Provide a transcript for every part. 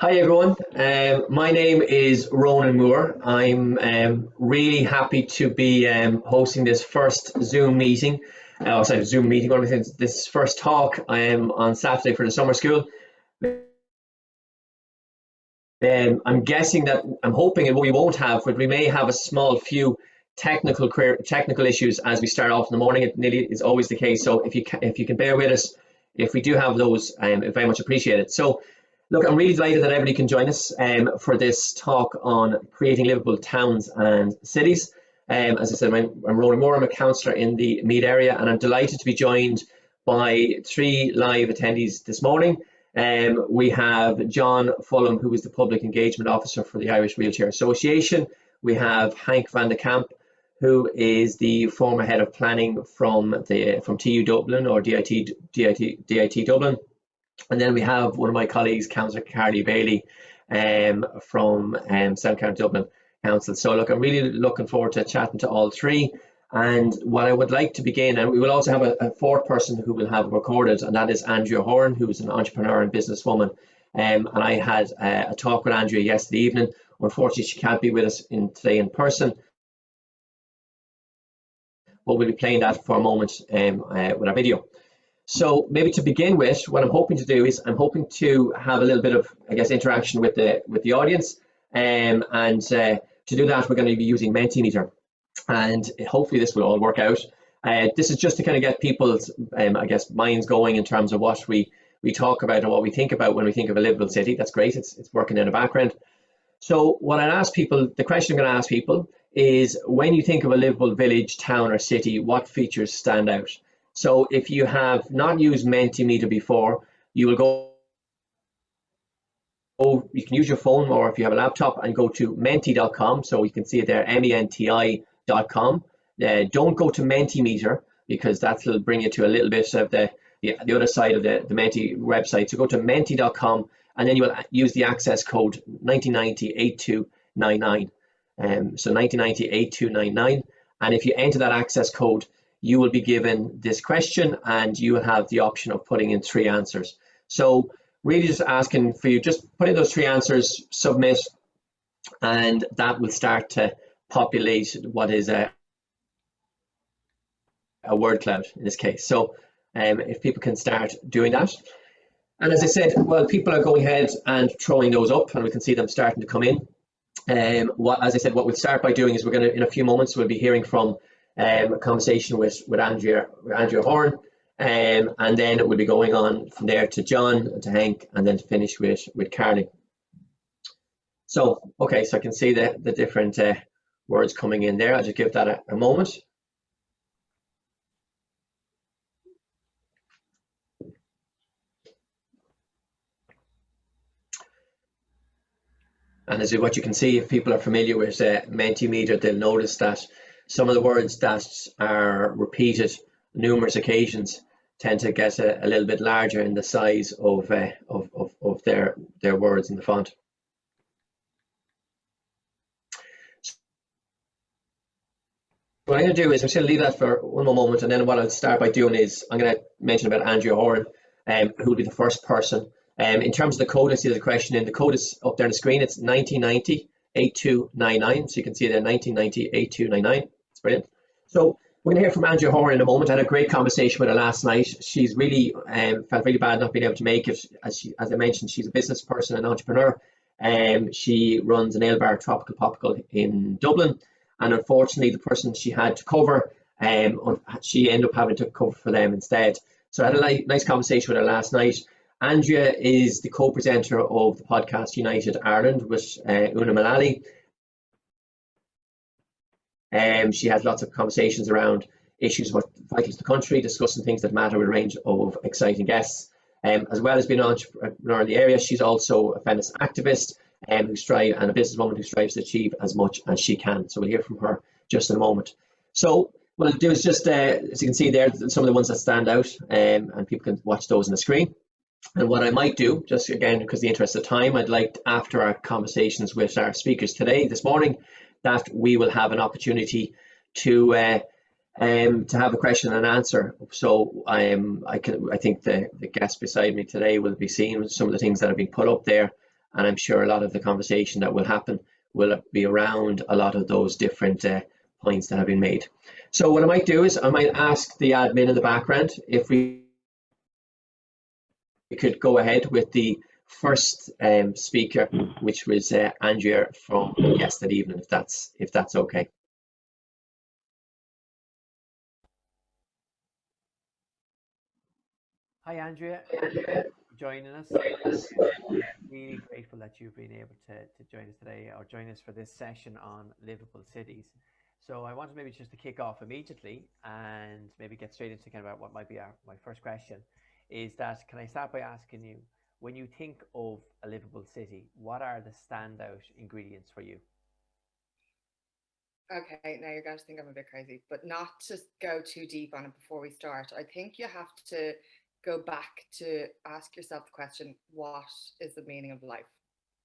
Hi everyone, my name is Ronan Moore. I'm really happy to be hosting this first Zoom meeting, this first talk on Saturday for the summer school. I'm guessing that, I'm hoping we won't have, but we may have a small few technical issues as we start off in the morning. It nearly is always the case, so if you can bear with us, if we do have those, very much appreciate it. So. Look, I'm really delighted that everybody can join us for this talk on creating livable towns and cities. As I said, I'm Ronan Moore. I'm a councillor in the Meath area, and I'm delighted to be joined by three live attendees this morning. We have John Fulham, who is the Public Engagement Officer for the Irish Wheelchair Association. We have Henrick Vandecam, who is the former Head of Planning from TU Dublin or DIT Dublin. And then we have one of my colleagues, Councillor Carly Bailey, from South County Dublin Council. So look, I'm really looking forward to chatting to all three. And what I would like to begin, and we will also have a fourth person who will have recorded, and that is Andrea Horan, who is an entrepreneur and businesswoman. And I had a talk with Andrea yesterday evening. Unfortunately, she can't be with us today in person, but we'll be playing that for a moment with our video. So maybe to begin with, what I'm hoping to do is I'm hoping to have a little bit of, I guess, interaction with the audience, and to do that, we're going to be using Mentimeter, and hopefully this will all work out. This is just to kind of get people's, I guess, minds going in terms of what we talk about and what we think about when we think of a livable city. That's great. It's working in the background. So what I'll ask people, the question I'm going to ask people is, when you think of a livable village, town, or city, what features stand out? So if you have not used Mentimeter before, you will you can use your phone, or if you have a laptop, and go to menti.com. So you can see it there, menti.com. Don't go to Mentimeter, because that will bring you to a little bit of the other side of the Menti website. So go to menti.com, and then you will use the access code 19908299. So 19908299. And if you enter that access code, you will be given this question, and you will have the option of putting in three answers. So really just asking for you, just put in those three answers, submit, and that will start to populate what is a word cloud in this case. So if people can start doing that. And as I said, well, people are going ahead and throwing those up, and we can see them starting to come in. As I said, what we'll start by doing is we're going to, in a few moments, we'll be hearing from a conversation with Andrea Horan, and then it will be going on from there to John and to Hank, and then to finish with Carly. So okay, so I can see the different words coming in there. I'll just give that a moment. And as what you can see, if people are familiar with Mentimeter, they'll notice that some of the words that are repeated numerous occasions tend to get a little bit larger in the size of their words in the font. What I'm going to do is I'm just going to leave that for one more moment, and then what I'll start by doing is I'm going to mention about Andrea Horan, who will be the first person. In terms of the code, I see there's a question in. The code is up there on the screen. It's 19908299. So you can see there 19908299. It's brilliant. So we're going to hear from Andrea Horan in a moment. I had a great conversation with her last night. She's really felt really bad not being able to make it. As I mentioned, she's a business person, an entrepreneur. She runs an ale bar, Tropical Popical, in Dublin. And unfortunately, the person she had to cover, she ended up having to cover for them instead. So I had a nice conversation with her last night. Andrea is the co-presenter of the podcast United Ireland with Una Mullally. She has lots of conversations around issues what vital to the country, discussing things that matter with a range of exciting guests. As well as being an entrepreneur in the area, she's also a feminist activist and a businesswoman who strives to achieve as much as she can. So we'll hear from her just in a moment. So what I'll do is just, as you can see there, some of the ones that stand out, and people can watch those on the screen. And what I might do, just again, because of the interest of time, I'd like, after our conversations with our speakers this morning, that we will have an opportunity to have a question and answer. So I think the guest beside me today will be seeing some of the things that have been put up there, And I'm sure a lot of the conversation that will happen will be around a lot of those different points that have been made. So what I might do is I might ask the admin in the background if we could go ahead with the first speaker, which was Andrea from yesterday evening, if that's okay. Hi, Andrea. Joining us. Really grateful that you've been able to join us today, or join us for this session on livable cities. So I wanted maybe just to kick off immediately and maybe get straight into kind of what might be my first question is that, can I start by asking you, when you think of a livable city, what are the standout ingredients for you? Okay, now you're going to think I'm a bit crazy, but not to go too deep on it before we start. I think you have to go back to ask yourself the question, what is the meaning of life?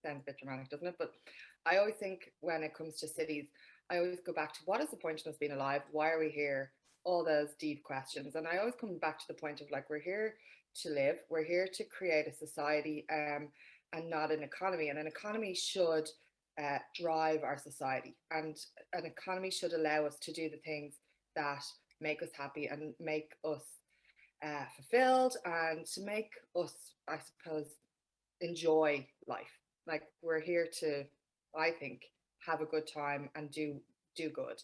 Sounds a bit dramatic, doesn't it? But I always think when it comes to cities, I always go back to what is the point of us being alive? Why are we here? All those deep questions. And I always come back to the point of like, we're here to live, we're here to create a society and not an economy. And an economy should drive our society, and an economy should allow us to do the things that make us happy and make us fulfilled, and to make us, I suppose, enjoy life. Like, we're here to, I think, have a good time and do good.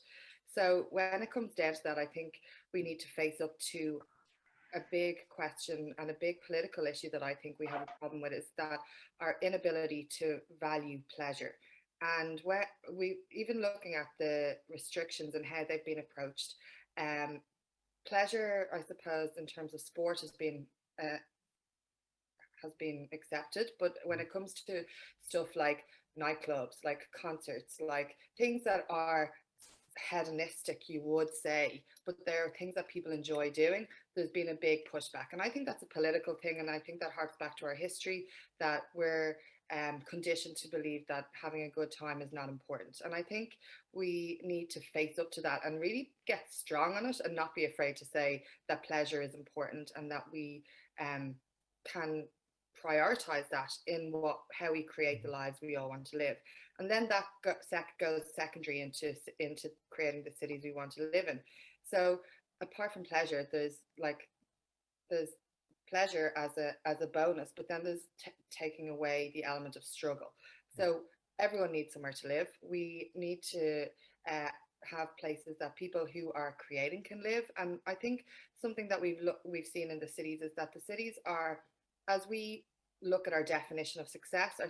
So when it comes down to that, I think we need to face up to a big question and a big political issue that I think we have a problem with, is that our inability to value pleasure. And where we, even looking at the restrictions and how they've been approached, um, pleasure, I suppose, in terms of sport uh, has been accepted, but when it comes to stuff like nightclubs, like concerts, like things that are hedonistic, you would say, but there are things that people enjoy doing, there's been a big pushback. And I think that's a political thing, and I think that harks back to our history, that we're conditioned to believe that having a good time is not important. And I think we need to face up to that and really get strong on it, and not be afraid to say that pleasure is important, and that we can prioritize that in how we create the lives we all want to live. And then that goes secondary into creating the cities we want to live in. So apart from pleasure, there's pleasure as a bonus, but then there's taking away the element of struggle. So everyone needs somewhere to live. We need to have places that people who are creating can live. And I think something that we've seen in the cities is that the cities are, as we look at our definition of success,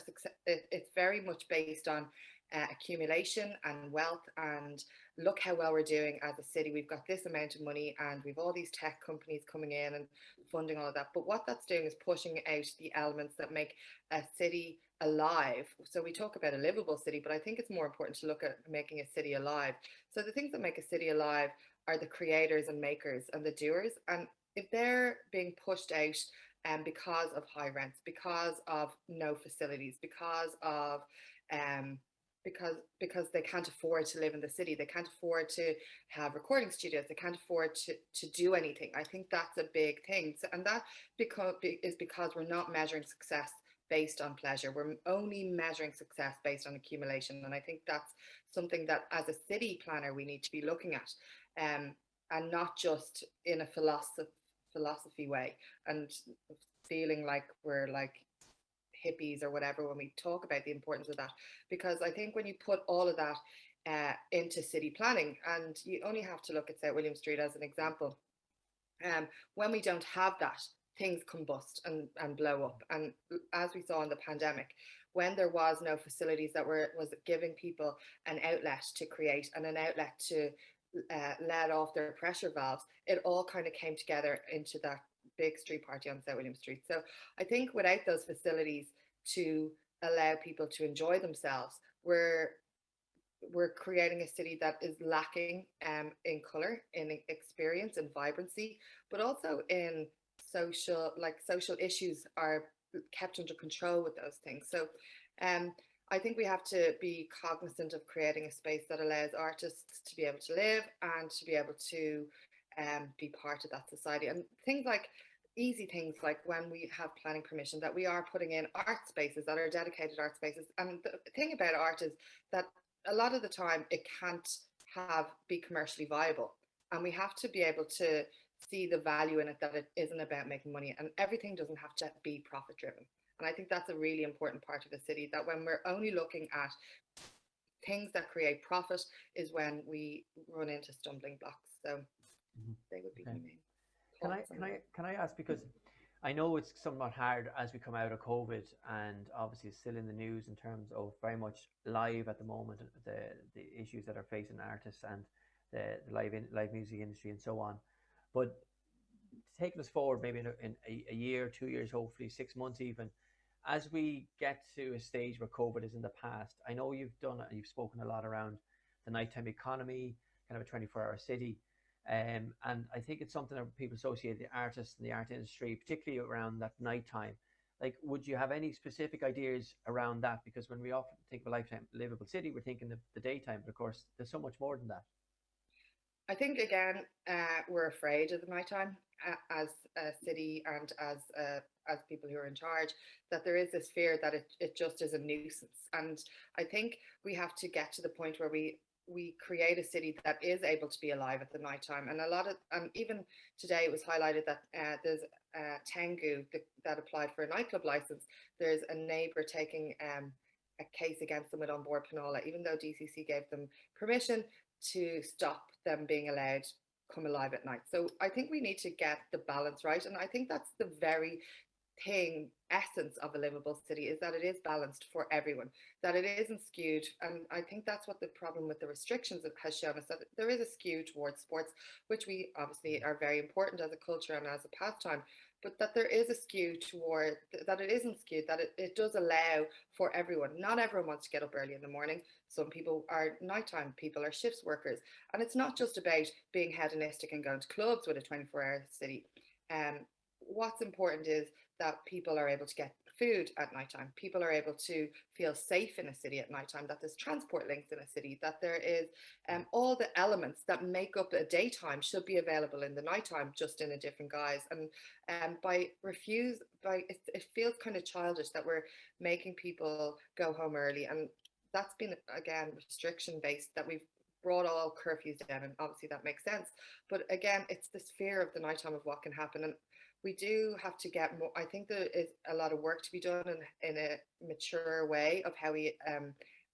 it's very much based on accumulation and wealth, and look how well we're doing as a city. We've got this amount of money, and we've all these tech companies coming in and funding all of that. But what that's doing is pushing out the elements that make a city alive. So we talk about a livable city, but I think it's more important to look at making a city alive. So the things that make a city alive are the creators and makers and the doers. And if they're being pushed out because of high rents, because of no facilities, um, because they can't afford to live in the city, they can't afford to have recording studios, they can't afford to do anything. I think that's a big thing. So, and that is because we're not measuring success based on pleasure. We're only measuring success based on accumulation. And I think that's something that as a city planner we need to be looking at, and not just in a philosophy way, and feeling like we're like hippies or whatever when we talk about the importance of that. Because I think when you put all of that into city planning, and you only have to look at South William Street as an example, when we don't have that, things combust and blow up. And as we saw in the pandemic, when there was no facilities that was giving people an outlet to create and an outlet to let off their pressure valves, it all kind of came together into that big street party on South William Street. So I think without those facilities to allow people to enjoy themselves, we're creating a city that is lacking in color, in experience, and vibrancy, but also in social issues are kept under control with those things. So I think we have to be cognizant of creating a space that allows artists to be able to live and to be able to be part of that society. And things like easy things like when we have planning permission, that we are putting in art spaces that are dedicated art spaces. And the thing about art is that a lot of the time it can't be commercially viable, and we have to be able to see the value in it, that it isn't about making money, and everything doesn't have to be profit driven. And I think that's a really important part of the city, that when we're only looking at things that create profit is when we run into stumbling blocks. So they would be my main thoughts. Can I ask, because I know it's somewhat hard as we come out of COVID, and obviously it's still in the news in terms of very much live at the moment, the issues that are facing artists and the live music industry and so on. But taking us forward maybe in a year, 2 years, hopefully 6 months even, as we get to a stage where COVID is in the past, I know you've spoken a lot around the nighttime economy, kind of a 24-hour city. And I think it's something that people associate the artists and the art industry, particularly around that nighttime. Like, would you have any specific ideas around that? Because when we often think of a lifetime livable city, we're thinking of the daytime, but of course, there's so much more than that. I think, again, we're afraid of the nighttime as a city, and as people who are in charge, that there is this fear that it just is a nuisance. And I think we have to get to the point where we create a city that is able to be alive at the nighttime. And even today it was highlighted that there's Tengu that applied for a nightclub license. There's a neighbour taking a case against them with On Board Penola, even though DCC gave them permission to stop them being allowed come alive at night. So I think we need to get the balance right, and I think that's the very essence of a livable city, is that it is balanced for everyone, that it isn't skewed. And I think that's what the problem with the restrictions has shown us, that there is a skew towards sports, which we obviously are very important as a culture and as a pastime, but that there is a skew toward that. It isn't skewed, that it does allow for everyone. Not everyone wants to get up early in the morning. Some people are nighttime people, are shifts workers, and it's not just about being hedonistic and going to clubs with a 24-hour city. What's important is that people are able to get food at nighttime. People are able to feel safe in a city at nighttime, that there's transport links in a city, that there is all the elements that make up a daytime should be available in the nighttime, just in a different guise. And it feels kind of childish that we're making people go home early. And that's been, again, restriction based, that we've brought all curfews down, and obviously that makes sense. But again, it's this fear of the nighttime, of what can happen. And we do have to get more. I think there is a lot of work to be done in a mature way of how we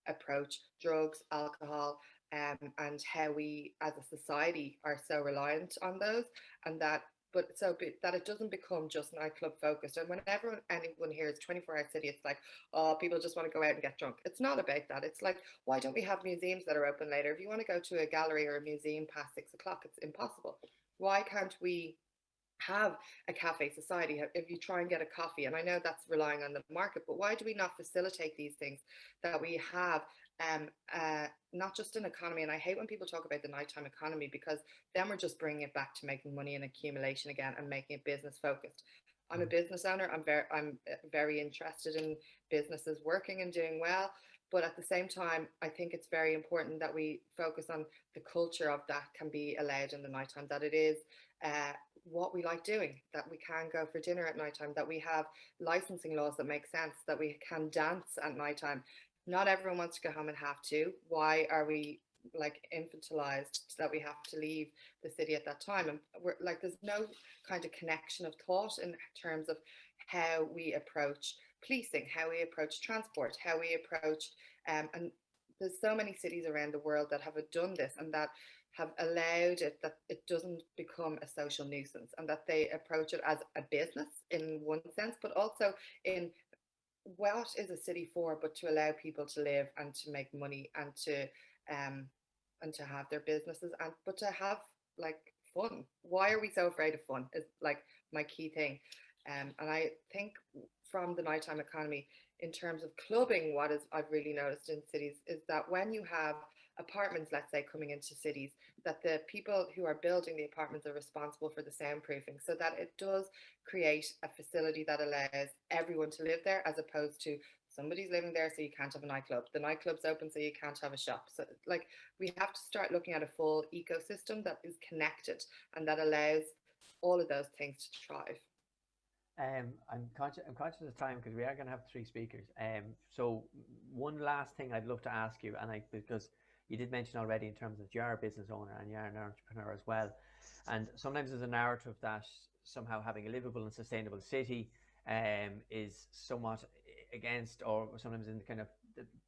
approach drugs, alcohol, and how we as a society are so reliant on those, and that that it doesn't become just nightclub focused. And whenever anyone hears 24-hour city, it's like, oh, people just want to go out and get drunk. It's not about that. It's like, why don't we have museums that are open later? If you want to go to a gallery or a museum past 6 o'clock, it's impossible. Why can't we have a cafe society? If you try and get a coffee, and I know that's relying on the market, but why do we not facilitate these things, that we have not just an economy? And I hate when people talk about the nighttime economy, because then we're just bringing it back to making money and accumulation again, and making it business focused. I'm a business owner. I'm very interested in businesses working and doing well, but at the same time, I think it's very important that we focus on the culture of that can be allowed in the nighttime, that it is what we like doing, that we can go for dinner at nighttime, that we have licensing laws that make sense, that we can dance at nighttime. Not everyone wants to go home at 2:30. Why are we like infantilized that we have to leave the city at that time? And we're like, there's no kind of connection of thought in terms of how we approach policing, how we approach transport, how we approach and there's so many cities around the world that have done this, and that have allowed it, that it doesn't become a social nuisance, and that they approach it as a business in one sense, but also in what is a city for, but to allow people to live and to make money, and to have their businesses, and but to have like fun. Why are we so afraid of fun is like my key thing. And I think from the nighttime economy, in terms of clubbing, what is I've really noticed in cities is that when you have apartments, let's say, coming into cities, that the people who are building the apartments are responsible for the soundproofing, so that it does create a facility that allows everyone to live there, as opposed to somebody's living there so you can't have a nightclub, the nightclub's open so you can't have a shop. So like, we have to start looking at a full ecosystem that is connected and that allows all of those things to thrive. I'm conscious of time because we are going to have three speakers. So one last thing I'd love to ask you, and because you did mention already in terms of you're a business owner and you're an entrepreneur as well, and sometimes there's a narrative that somehow having a livable and sustainable city is somewhat against, or sometimes in kind of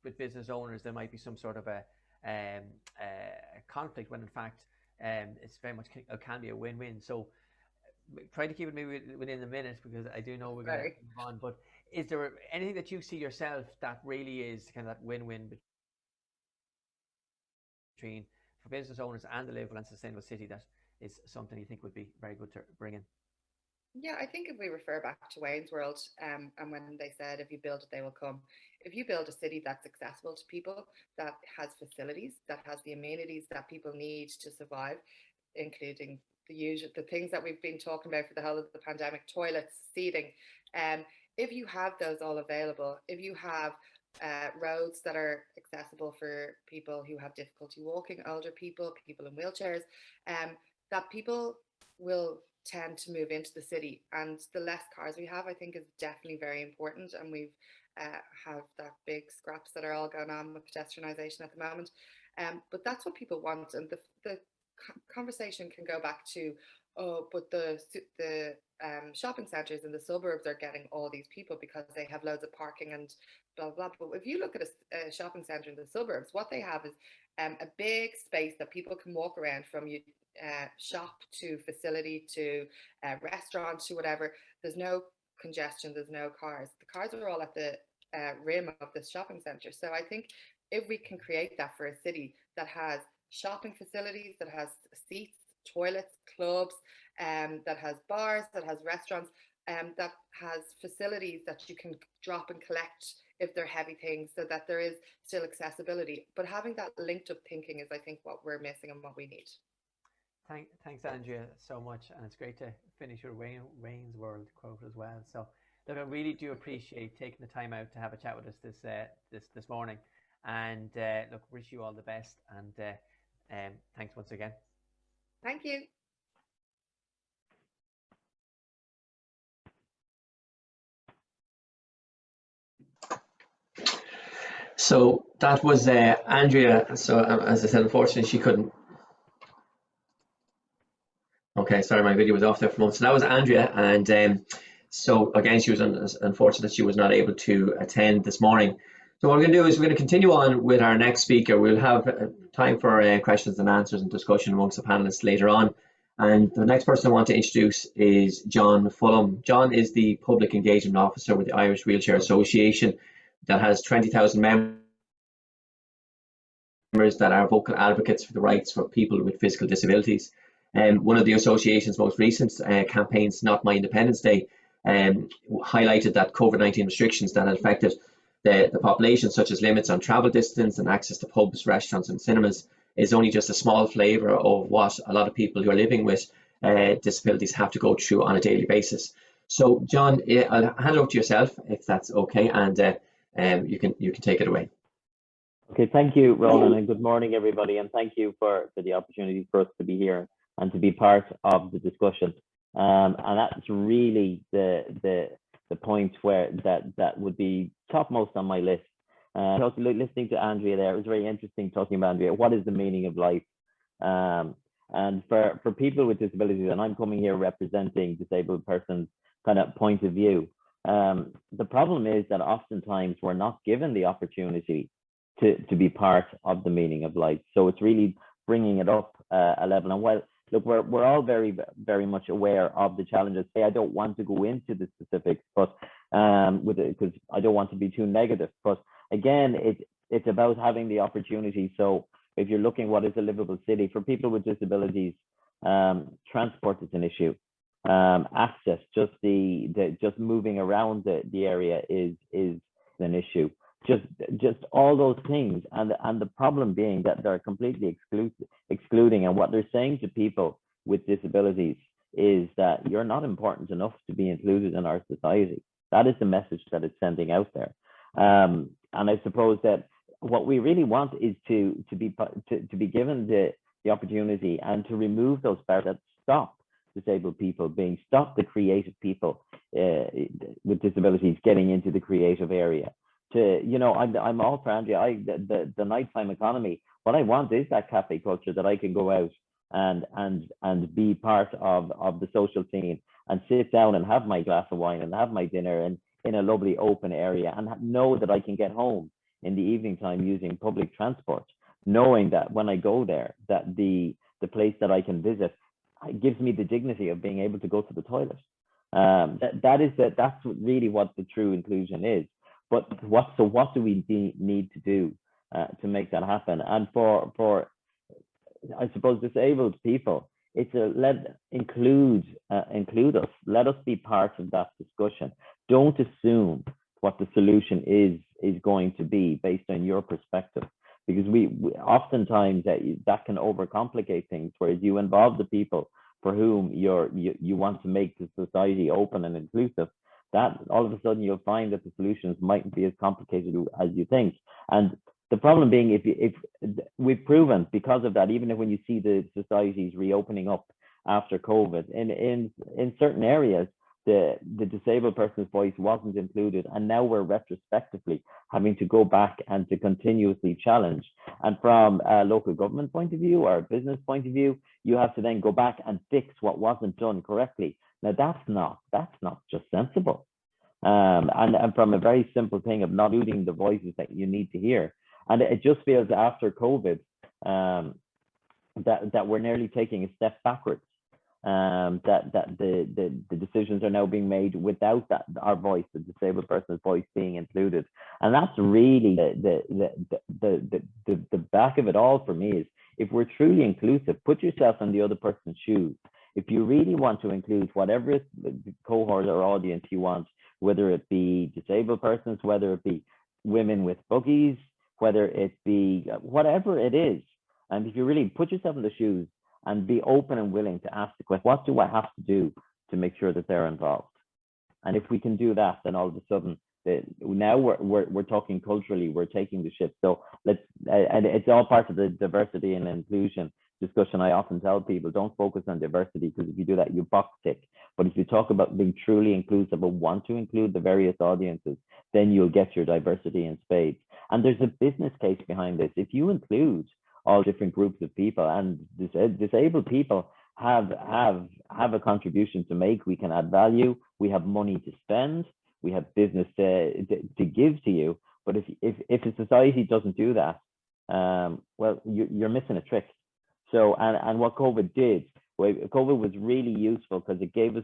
with business owners there might be some sort of a conflict, when in fact it's very much can be a win-win. So try to keep it maybe within the minute, because I do know we're going to move on. But is there anything that you see yourself that really is kind of that win-win between for business owners and the livable and sustainable city that is something you think would be very good to bring in? Yeah, I think if we refer back to Wayne's World, and when they said, if you build it, they will come. If you build a city that's accessible to people, that has facilities, that has the amenities that people need to survive, including the things that we've been talking about for the whole of the pandemic, toilets, seating. If you have those all available, if you have roads that are accessible for people who have difficulty walking, older people, people in wheelchairs, that people will tend to move into the city. And the less cars we have, I think, is definitely very important. And we've have that big scraps that are all going on with pedestrianisation at the moment. But that's what people want. And the conversation can go back to, oh, but the shopping centres in the suburbs are getting all these people because they have loads of parking and blah, blah, blah. But if you look at a shopping centre in the suburbs, what they have is a big space that people can walk around from shop to facility to restaurant to whatever. There's no congestion, there's no cars. The cars are all at the rim of the shopping centre. So I think if we can create that for a city that has shopping facilities, that has seats, toilets, clubs, that has bars, that has restaurants, that has facilities that you can drop and collect if they're heavy things, so that there is still accessibility. But having that linked up thinking is, I think, what we're missing and what we need. Thanks, Andrea, so much, and it's great to finish your Wayne's World quote as well. So, look, I really do appreciate taking the time out to have a chat with us this morning, and look, wish you all the best, and thanks once again. Thank you. So that was Andrea. So as I said, unfortunately, she couldn't. Okay, sorry, my video was off there for a moment. So that was Andrea, and so again, she was unfortunate she was not able to attend this morning. So what we're going to do is we're going to continue on with our next speaker. We'll have time for questions and answers and discussion amongst the panelists later on. And the next person I want to introduce is John Fulham. John is the Public Engagement Officer with the Irish Wheelchair Association that has 20,000 members that are vocal advocates for the rights for people with physical disabilities. One of the association's most recent campaigns, Not My Independence Day, highlighted that COVID-19 restrictions that had affected the population, such as limits on travel distance and access to pubs, restaurants and cinemas, is only just a small flavour of what a lot of people who are living with disabilities have to go through on a daily basis. So, John, I'll hand it over to yourself, if that's okay, and you can take it away. Okay, thank you, Ronan, and good morning, everybody, and thank you for the opportunity for us to be here and to be part of the discussion. And that's really the point where that would be topmost on my list. Listening to Andrea there, it was very interesting talking about Andrea. What is the meaning of life? And for people with disabilities, and I'm coming here representing disabled persons' kind of point of view, the problem is that oftentimes we're not given the opportunity to be part of the meaning of life. So it's really bringing it up a level. And while, look, we're all very, very much aware of the challenges. I don't want to go into the specifics, but because I don't want to be too negative. But again, it's about having the opportunity. So if you're looking what is a livable city for people with disabilities, transport is an issue. Access, just just moving around the area is an issue. Just all those things, and the problem being that they're completely excluding, and what they're saying to people with disabilities is that you're not important enough to be included in our society. That is the message that it's sending out there. And I suppose that what we really want is to be given the opportunity and to remove those barriers that stop disabled people stop the creative people with disabilities getting into the creative area. I'm all for Andrea. The nighttime economy. What I want is that cafe culture, that I can go out and be part of the social scene and sit down and have my glass of wine and have my dinner and in a lovely open area, and know that I can get home in the evening time using public transport, knowing that when I go there, that the place that I can visit gives me the dignity of being able to go to the toilet. That's really what the true inclusion is. But what do we need to do to make that happen? And for I suppose disabled people, it's include us. Let us be part of that discussion. Don't assume what the solution is going to be based on your perspective, because we oftentimes that can overcomplicate things. Whereas you involve the people for whom you want to make the society open and inclusive, that all of a sudden you'll find that the solutions mightn't be as complicated as you think. And the problem being, if we've proven because of that, even when you see the societies reopening up after COVID, in certain areas, the disabled person's voice wasn't included, and now we're retrospectively having to go back and to continuously challenge. And from a local government point of view or a business point of view, you have to then go back and fix what wasn't done correctly. Now that's not just sensible. And from a very simple thing of not including the voices that you need to hear. And it just feels after COVID that we're nearly taking a step backwards. That the decisions are now being made without our voice, the disabled person's voice, being included. And that's really the back of it all for me is, if we're truly inclusive, put yourself in the other person's shoes. If you really want to include whatever cohort or audience you want, whether it be disabled persons, whether it be women with buggies, whether it be whatever it is, and if you really put yourself in the shoes and be open and willing to ask the question, what do I have to do to make sure that they're involved? And if we can do that, then all of a sudden, now we're talking culturally, we're taking the ship. So and it's all part of the diversity and inclusion discussion. I often tell people, don't focus on diversity, because if you do that, you box tick. But if you talk about being truly inclusive and want to include the various audiences, then you'll get your diversity in spades. And there's a business case behind this. If you include all different groups of people, and disabled people have a contribution to make, we can add value, we have money to spend, we have business to give to you. But if a society doesn't do that, well, you're missing a trick. So and what COVID did, COVID was really useful because it gave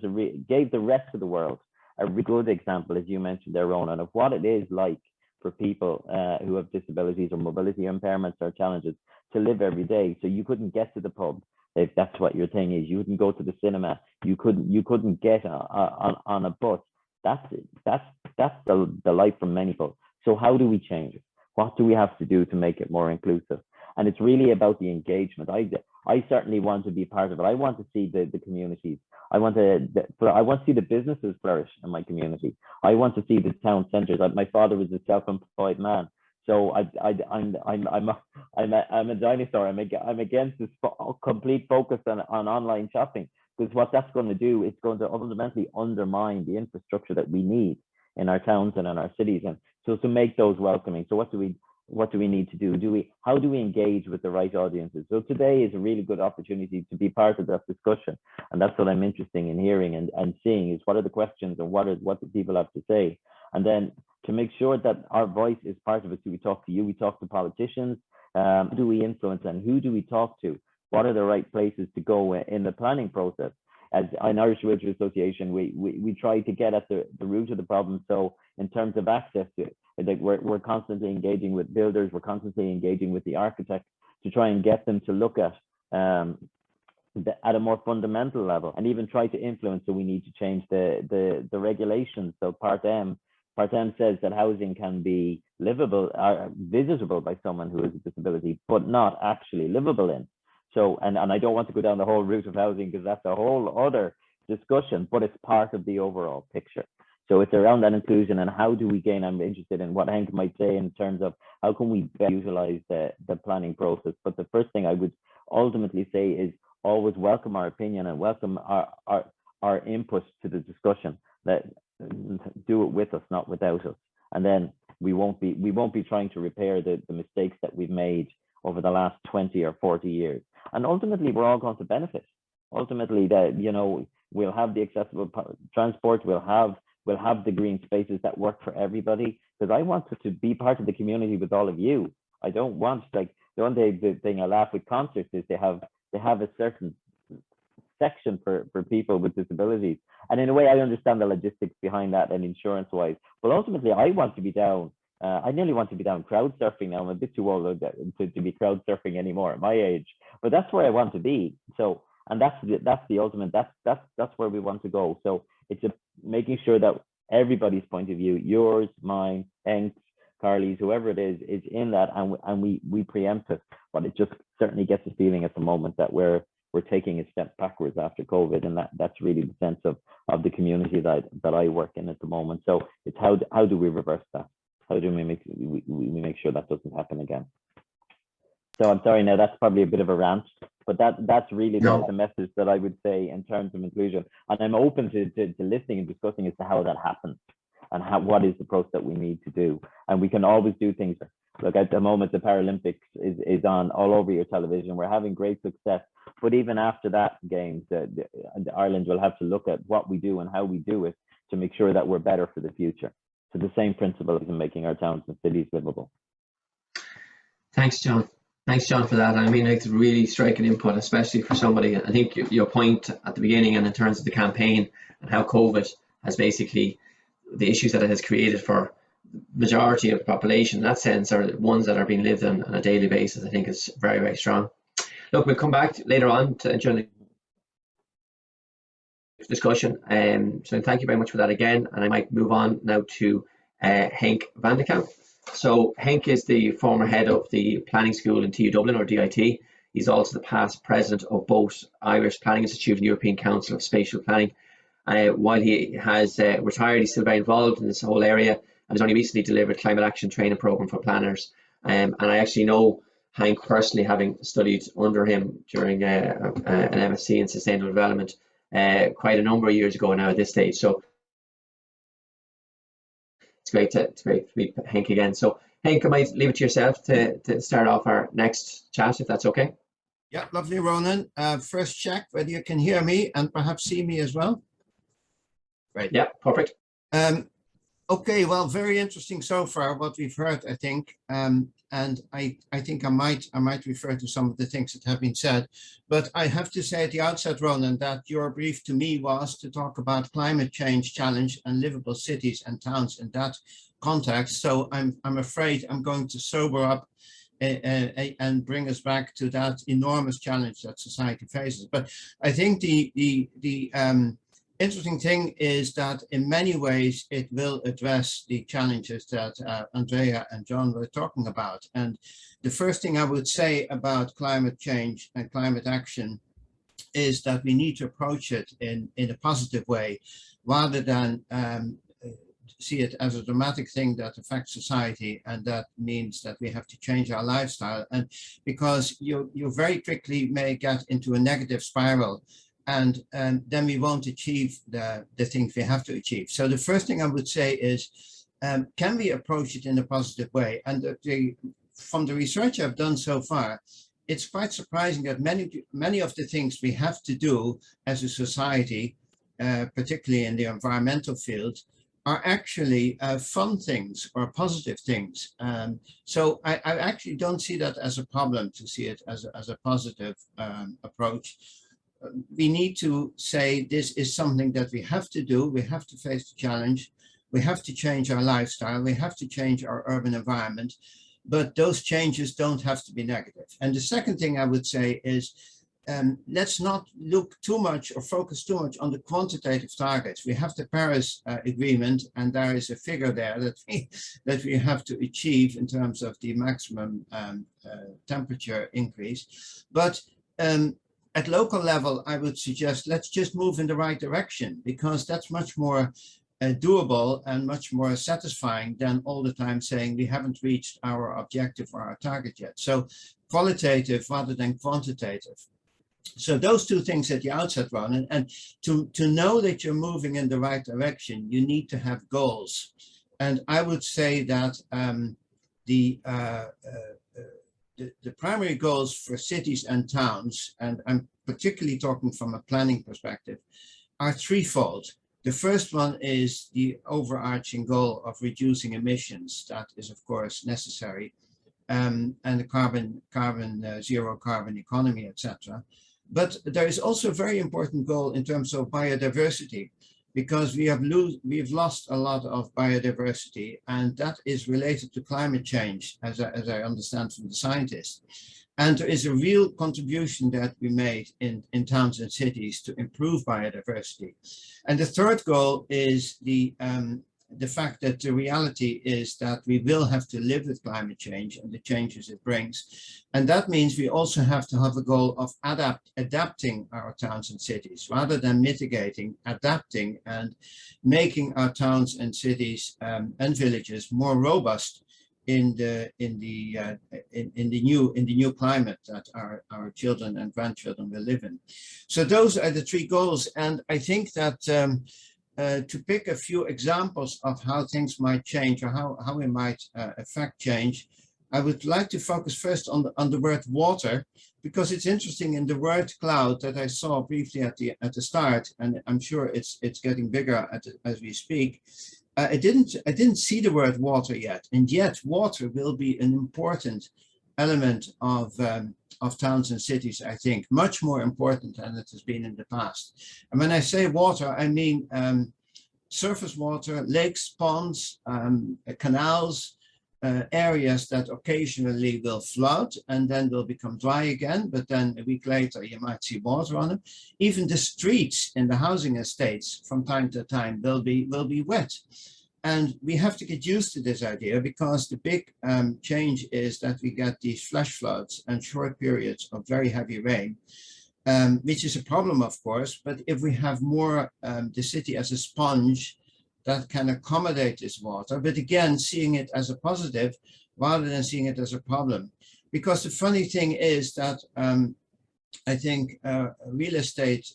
the rest of the world a really good example, as you mentioned there, Ronan, of what it is like for people who have disabilities or mobility impairments or challenges to live every day. So you couldn't get to the pub, if that's what your thing is. You couldn't go to the cinema. You couldn't get on a bus. That's the life for many people. So how do we change it? What do we have to do to make it more inclusive? And it's really about the engagement. I certainly want to be part of it. I want to see the communities. I want to see the businesses flourish in my community. I want to see the town centres. My father was a self-employed man, so I'm a dinosaur. I'm against this complete focus on online shopping, because what that's going to do is going to fundamentally undermine the infrastructure that we need in our towns and in our cities. And so to make those welcoming. So what do we need to do? How do we engage with the right audiences? So today is a really good opportunity to be part of that discussion. And that's what I'm interested in hearing and seeing, is what are the questions and what do people have to say? And then to make sure that our voice is part of it. So we talk to you, we talk to politicians, who do we influence and who do we talk to? What are the right places to go in the planning process? As an Irish Realtor Association, we try to get at the root of the problem. So in terms of access to it, like we're constantly engaging with builders, we're constantly engaging with the architects to try and get them to look at a more fundamental level, and even try to influence. So we need to change the regulations. So Part M says that housing can be livable, visitable by someone who has a disability, but not actually livable in. So, and I don't want to go down the whole route of housing, because that's a whole other discussion, but it's part of the overall picture. So it's around that inclusion, and how do we gain? I'm interested in what Henk might say in terms of how can we utilize the planning process. But the first thing I would ultimately say is always welcome our opinion and welcome our input to the discussion. That do it with us, not without us, and then we won't be trying to repair the mistakes that we've made over the last 20 or 40 years. And ultimately, we're all going to benefit. Ultimately, that, you know, we'll have the accessible transport, we'll have the green spaces that work for everybody. Because I want to be part of the community with all of you. I don't want, like, the one thing I laugh with concerts is they have a certain section for people with disabilities. And in a way, I understand the logistics behind that and insurance wise. But ultimately, I want to be down. I nearly want to be down crowd surfing now. I'm a bit too old to be crowd surfing anymore at my age. But that's where I want to be. So, and that's the ultimate. That's where we want to go. So it's making sure that everybody's point of view, yours, mine, Henk's, Carly's, whoever it is in that, and we preempt it. But it just certainly gets a feeling at the moment that we're taking a step backwards after COVID, and that's really the sense of the community that I work in at the moment. So it's how do we reverse that? How do we make sure that doesn't happen again? So I'm sorry, now that's probably a bit of a rant, but that's really the message that I would say in terms of inclusion. And I'm open to listening and discussing as to how that happens and what is the process that we need to do. And we can always do things. Look, at the moment, the Paralympics is on all over your television. We're having great success. But even after that games, Ireland will have to look at what we do and how we do it to make sure that we're better for the future. So the same principle in making our towns and cities livable. Thanks, John. Thanks, John, for that. I mean, it's really striking input, especially for somebody. I think your point at the beginning and in terms of the campaign and how COVID has basically, the issues that it has created for the majority of the population, in that sense, are ones that are being lived on a daily basis. I think is very, very strong. Look, we'll come back later on to during the discussion. So thank you very much for that again. And I might move on now to Henk Vandecam. So Henk is the former head of the planning school in TU Dublin, or DIT. He's also the past president of both Irish Planning Institute and European Council of Spatial Planning. While he has retired, he's still very involved in this whole area and has only recently delivered climate action training program for planners. And I actually know Henk personally, having studied under him during an MSc in Sustainable Development quite a number of years ago now at this stage. So it's great to meet Henk again. So Henk, I might leave it to yourself to start off our next chat, if that's okay. Yeah, lovely, Ronan. First check whether you can hear me and perhaps see me as well. Great. Yeah, perfect. Okay, well, very interesting so far what we've heard, I think. And I think I might refer to some of the things that have been said. But I have to say at the outset, Ronan, that your brief to me was to talk about climate change challenge and livable cities and towns in that context. So I'm afraid I'm going to sober up and bring us back to that enormous challenge that society faces. But I think the interesting thing is that in many ways it will address the challenges that Andrea and John were talking about. And the first thing I would say about climate change and climate action is that we need to approach it in a positive way, rather than see it as a dramatic thing that affects society, and that means that we have to change our lifestyle. And because you very quickly may get into a negative spiral, and then we won't achieve the things we have to achieve. So the first thing I would say is, can we approach it in a positive way? And from the research I've done so far, it's quite surprising that many of the things we have to do as a society, particularly in the environmental field, are actually fun things or positive things. So I actually don't see that as a problem, to see it as a positive approach. We need to say this is something that we have to do. We have to face the challenge. We have to change our lifestyle. We have to change our urban environment. But those changes don't have to be negative. And the second thing I would say is, let's not look too much or focus too much on the quantitative targets. We have the Paris Agreement, and there is a figure there that we have to achieve in terms of the maximum temperature increase. But at local level, I would suggest let's just move in the right direction, because that's much more doable and much more satisfying than all the time saying we haven't reached our objective or our target yet. So qualitative rather than quantitative. So those two things at the outset, Ronan, and to know that you're moving in the right direction, you need to have goals. And I would say that the primary goals for cities and towns, and I'm particularly talking from a planning perspective, are threefold. The first one is the overarching goal of reducing emissions. That is, of course, necessary, and the zero carbon economy, etc. But there is also a very important goal in terms of biodiversity, because we've lost a lot of biodiversity, and that is related to climate change, as I understand from the scientists. And there is a real contribution that we made in towns and cities to improve biodiversity. And the third goal is the fact that the reality is that we will have to live with climate change and the changes it brings. And that means we also have to have a goal of adapting our towns and cities, rather than mitigating, adapting and making our towns and cities and villages more robust in the new climate that our children and grandchildren will live in. So those are the three goals. And I think that to pick a few examples of how things might change, or how we might affect change, I would like to focus first on the word water, because it's interesting in the word cloud that I saw briefly at the start, and I'm sure it's getting bigger as we speak. I didn't see the word water yet, and yet water will be an important element of towns and cities, I think, much more important than it has been in the past. And when I say water, I mean surface water, lakes, ponds, canals, areas that occasionally will flood and then will become dry again, but then a week later you might see water on them. Even the streets in the housing estates from time to time will be wet. And we have to get used to this idea, because the big change is that we get these flash floods and short periods of very heavy rain, which is a problem, of course. But if we have more the city as a sponge that can accommodate this water, but again, seeing it as a positive rather than seeing it as a problem. Because the funny thing is that I think real estate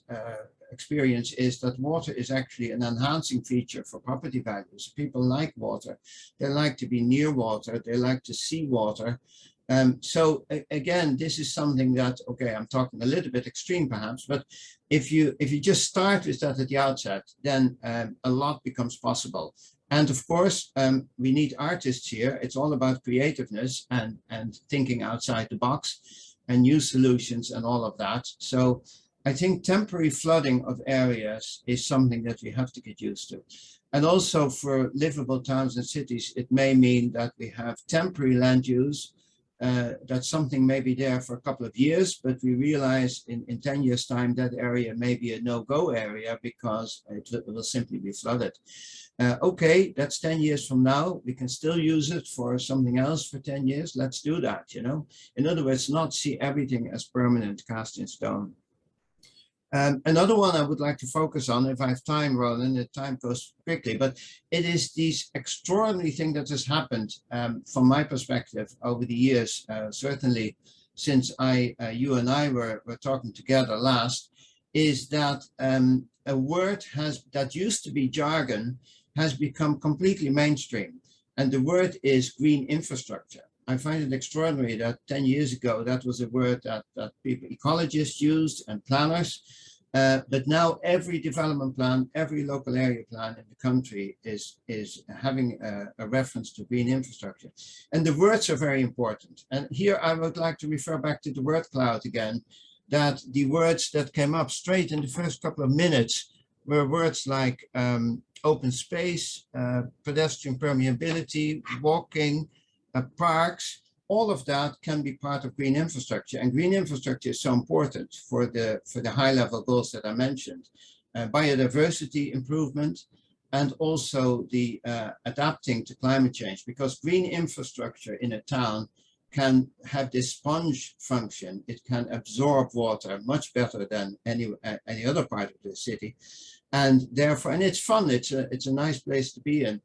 experience is that water is actually an enhancing feature for property values. People like water. They like to be near water. They like to see water. So again, this is something that, okay, I'm talking a little bit extreme perhaps, but if you just start with that at the outset, then a lot becomes possible. And of course, we need artists here. It's all about creativeness and thinking outside the box and new solutions and all of that. So I think temporary flooding of areas is something that we have to get used to. And also for livable towns and cities, it may mean that we have temporary land use. That something may be there for a couple of years, but we realize in 10 years' time that area may be a no-go area because it will simply be flooded. Okay, that's 10 years from now. We can still use it for something else for 10 years. Let's do that, you know. In other words, not see everything as permanent, cast in stone. Another one I would like to focus on, if I have time, Ronan, the time goes quickly, but it is this extraordinary thing that has happened from my perspective over the years, certainly since you and I were talking together last, is that a word that used to be jargon has become completely mainstream. And the word is green infrastructure. I find it extraordinary that 10 years ago, that was a word that people, ecologists used and planners, but now every development plan, every local area plan in the country is having a reference to green infrastructure. And the words are very important. And here I would like to refer back to the word cloud again, that the words that came up straight in the first couple of minutes were words like open space, pedestrian permeability, walking, parks. All of that can be part of green infrastructure, and green infrastructure is so important for the high level goals that I mentioned. Biodiversity improvement, and also the adapting to climate change, because green infrastructure in a town can have this sponge function. It can absorb water much better than any other part of the city, and therefore, and it's fun. It's a nice place to be in.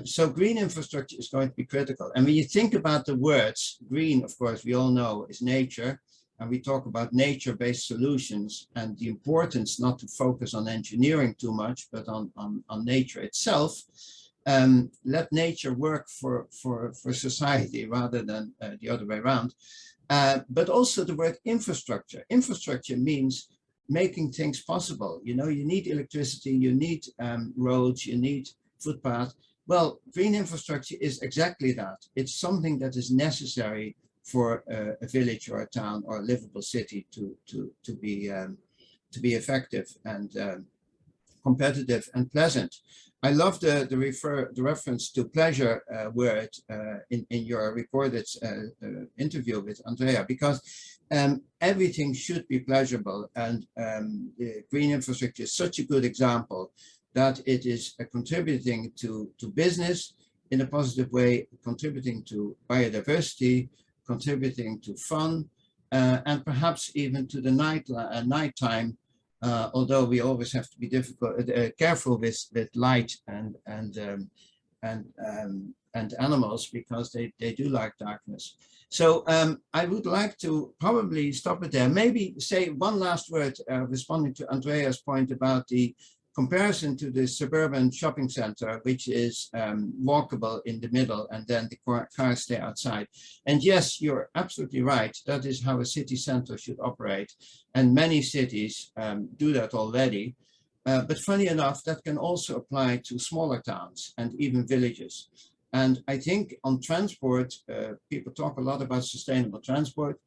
So green infrastructure is going to be critical. And when you think about the words, green, of course, we all know is nature, and we talk about nature-based solutions and the importance not to focus on engineering too much, but on nature itself. Let nature work for society rather than the other way around. But also the word infrastructure. Infrastructure means making things possible. You know, you need electricity, you need roads, you need footpaths. Well, green infrastructure is exactly that. It's something that is necessary for a village or a town or a livable city to be effective and competitive and pleasant. I love the reference to pleasure word in your recorded interview with Andrea, because everything should be pleasurable, and the green infrastructure is such a good example that it is contributing to business in a positive way, contributing to biodiversity, contributing to fun, and perhaps even to the nighttime. Although we always have to be careful with light and animals, because they do like darkness. So I would like to probably stop it there. Maybe say one last word responding to Andrea's point about the comparison to the suburban shopping center, which is walkable in the middle, and then the cars stay outside. And yes, you're absolutely right. That is how a city center should operate. And many cities do that already. But funny enough, that can also apply to smaller towns and even villages. And I think on transport, people talk a lot about sustainable transport.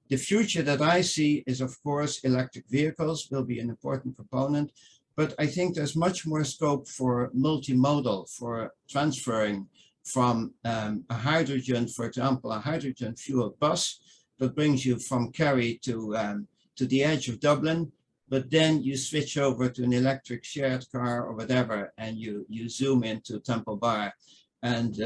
The future that I see is, of course, electric vehicles will be an important component. But I think there's much more scope for multimodal, for transferring from a hydrogen, for example, a hydrogen fueled bus that brings you from Kerry to the edge of Dublin, but then you switch over to an electric shared car or whatever, and you zoom into Temple Bar, and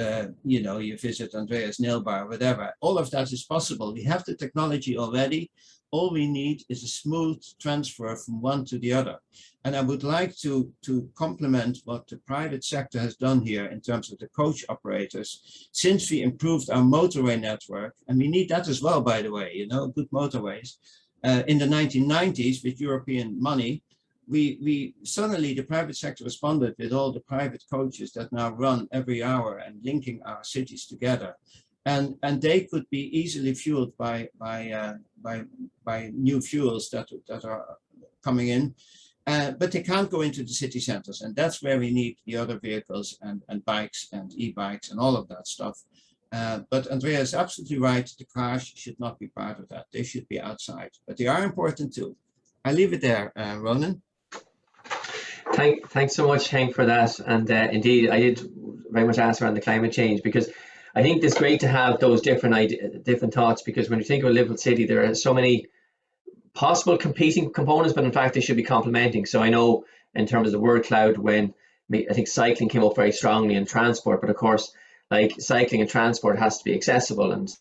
you know, you visit Andrea's nail bar, whatever. All of that is possible. We have the technology already. All we need is a smooth transfer from one to the other. And I would like to complement what the private sector has done here in terms of the coach operators. Since we improved our motorway network, and we need that as well, by the way, you know, good motorways. In the 1990s, with European money, we suddenly, the private sector responded with all the private coaches that now run every hour and linking our cities together. And they could be easily fueled by new fuels that are coming in, but they can't go into the city centers, and that's where we need the other vehicles and bikes and e-bikes and all of that stuff. But Andrea is absolutely right. The cars should not be part of that. They should be outside, but they are important too. I leave it there, Ronan. Thanks so much, Henk, for that. And indeed, I did very much ask around the climate change, because I think it's great to have those different thoughts, because when you think of a livable city, there are so many possible competing components, but in fact they should be complementing. So I know in terms of the word cloud, when I think cycling came up very strongly in transport, but of course, like, cycling and transport has to be accessible, and